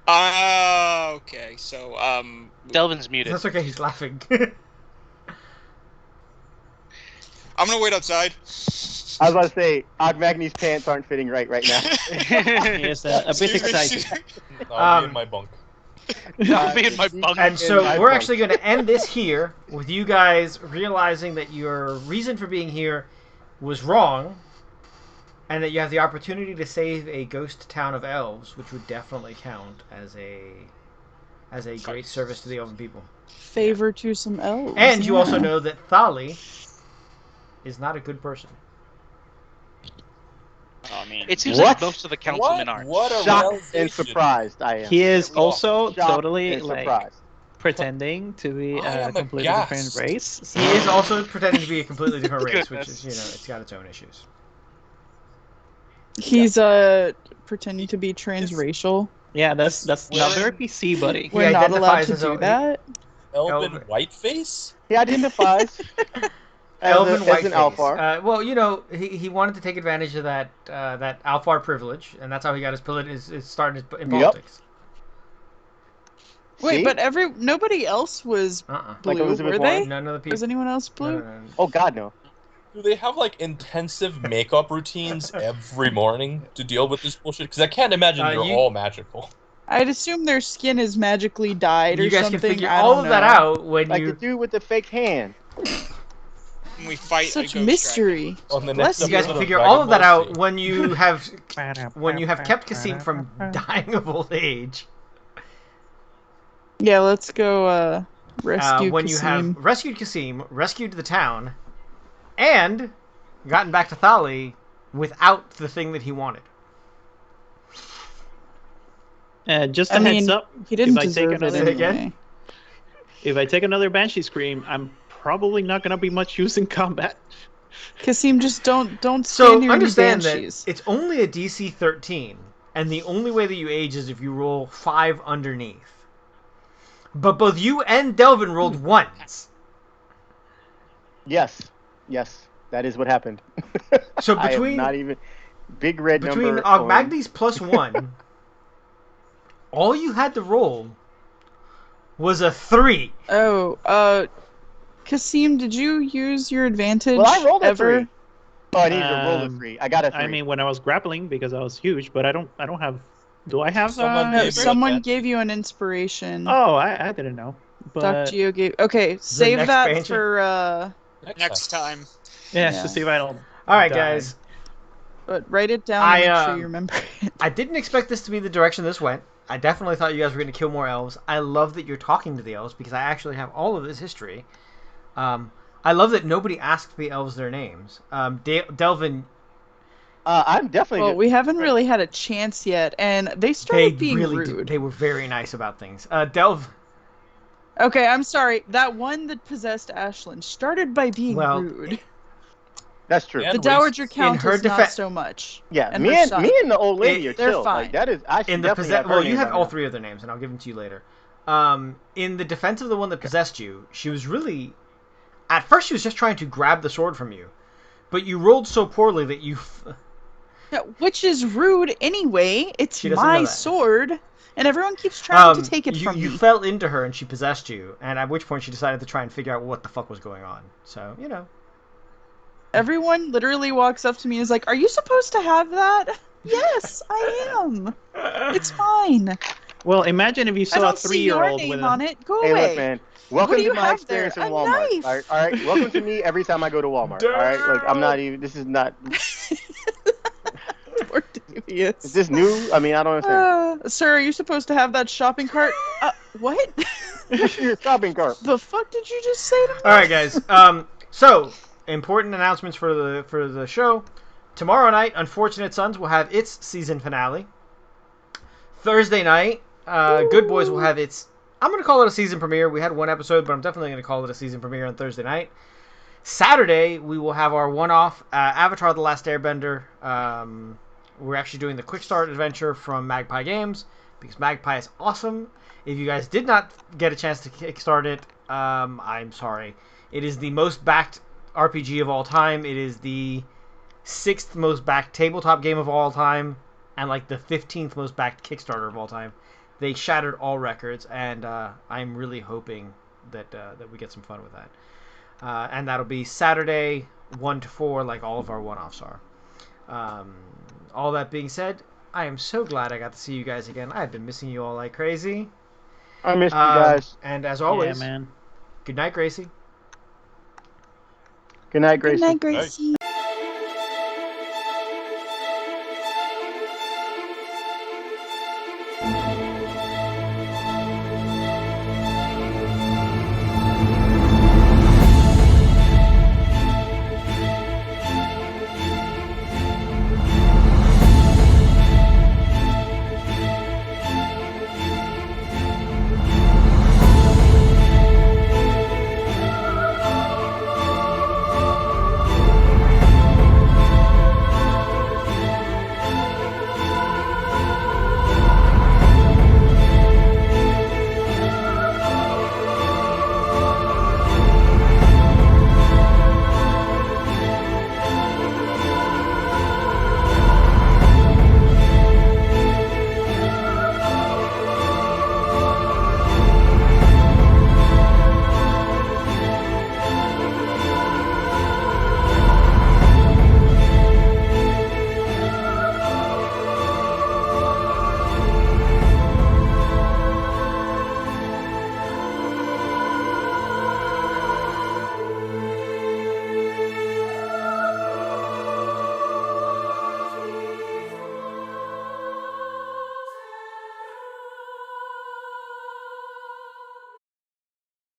Okay. So Delvin's muted. That's okay, he's laughing. I'm gonna wait outside. I was about to say, Magni's pants aren't fitting right now. He is a bit excited. I'll be in my bunk. I'll be in my bunk. And so my we're bunk. actually going to end this here with you guys realizing that your reason for being here was wrong, and that you have the opportunity to save a ghost town of elves, which would definitely count as a great service to the elven people. Favor to some elves. And you also yeah. know that Thali is not a good person. I mean, It seems What? like most of the councilmen aren't. What a Shocked realization. and surprised I am. He is Well, also Shocked totally and like surprised. pretending to be I a am completely aghast. different race. So- He is also pretending to be a completely different race, which is, Goodness. it's got its own issues. He's pretending to be transracial. Yeah, that's not Well, very PC, buddy. We're not allowed identifies to as do a- that. Elven Elven. whiteface? He identifies Elven as an whiteface. Alfar. Well, he wanted to take advantage of that Alfar privilege, and that's how he got his start in Yep. politics. Wait, See? but nobody else was blue, Like Elizabeth were Warren? they? None of the people. Was anyone else blue? No. Oh God, no. Do they have like intensive makeup routines every morning to deal with this bullshit? Because I can't imagine they're all magical. I'd assume their skin is magically dyed You or guys something. can figure I all don't of that know. out when Like the you. dude with the fake hand. when we fight a Such ghost mystery. On the Bless next You guys episode can of figure Dragon all of that Ball Z. out when you have kept Kasim from dying of old age. Yeah, let's go rescue When you Kasim. have rescued Kasim, rescued the town, and gotten back to Thali without the thing that he wanted. Just a I heads mean, up. he didn't if I take deserve it another- anyway. If I take another Banshee Scream, I'm probably not gonna be much use in combat. Kasim, just don't stand So near any understand that banshees. it's only a DC 13, and the only way that you age is if you roll 5 underneath. But both you and Delvin rolled ones. Yes, that is what happened. So I am between not even big red between number. Ogmagnes plus 1, all you had to roll was a 3. Oh, Kasim, did you use your advantage Well, I rolled a ever? 3. Oh, I needed to roll a 3. I got a 3. I mean, when I was grappling because I was huge, but I don't have. Do I have? Someone No, gave you someone advantage. gave you an inspiration. Oh, I didn't know. Doc But Geo gave. Okay, save next that expansion? for. Next time. yeah, Yeah. to see if I don't. All right, die. guys. But write it down and make sure you remember it. I didn't expect this to be the direction this went. I definitely thought you guys were going to kill more elves. I love that you're talking to the elves because I actually have all of this history. I love that nobody asked the elves their names. Delvin, I'm definitely. Well, we haven't really had a chance yet, and they they started being really rude. they were very nice about things. Delv, Okay, I'm sorry. That one that possessed Ashlyn started by being Well, rude. That's true. Yeah. The And Dowager in her Countess not defe- so much. Yeah, and me her and son. the old lady are they're chill. fine. Like that is. I should in the definitely have her well, name you have by all now. 3 of their names, and I'll give them to you later. In the defense of the one that possessed you, she was really. At first, she was just trying to grab the sword from you, but you rolled so poorly that you. Yeah, which is rude anyway. It's She doesn't know my that. sword, and everyone keeps trying to take it from you me. fell into her and she possessed you, and at which point she decided to try and figure out what the fuck was going on. So, you know. Everyone literally walks up to me and is like, "Are you supposed to have that?" Yes, I am. It's fine. Well, imagine if you I saw a don't see your 3-year-old name with on a. it. Go Hey, away. look, man. What Welcome do to you my have there? experience in A Walmart. knife. All right. Welcome to me every time I go to Walmart. All right. Like I'm not even. This is not. Poor Devious. Is this new? I mean, I don't understand. Sir, are you supposed to have that shopping cart? What? What's your shopping cart? The fuck did you just say to me? All right, guys. So important announcements for the show. Tomorrow night, Unfortunate Sons will have its season finale. Thursday night, Good Boys will have its. I'm gonna call it a season premiere. We had one episode, but I'm definitely gonna call it a season premiere on Thursday night. Saturday, we will have our one-off Avatar: The Last Airbender. We're actually doing the quick start adventure from Magpie Games because Magpie is awesome. If you guys did not get a chance to kickstart it, I'm sorry. It is the most backed RPG of all time. It is the 6th most backed tabletop game of all time, and like the 15th most backed Kickstarter of all time. They shattered all records, and I'm really hoping that we get some fun with that. And that'll be Saturday 1 to 4, like all of our one-offs are. All that being said, I am so glad I got to see you guys again. I've been missing you all like crazy. I missed you guys. And as always, Yeah, man. good night, Gracie. Good night, Gracie. Good night, Gracie.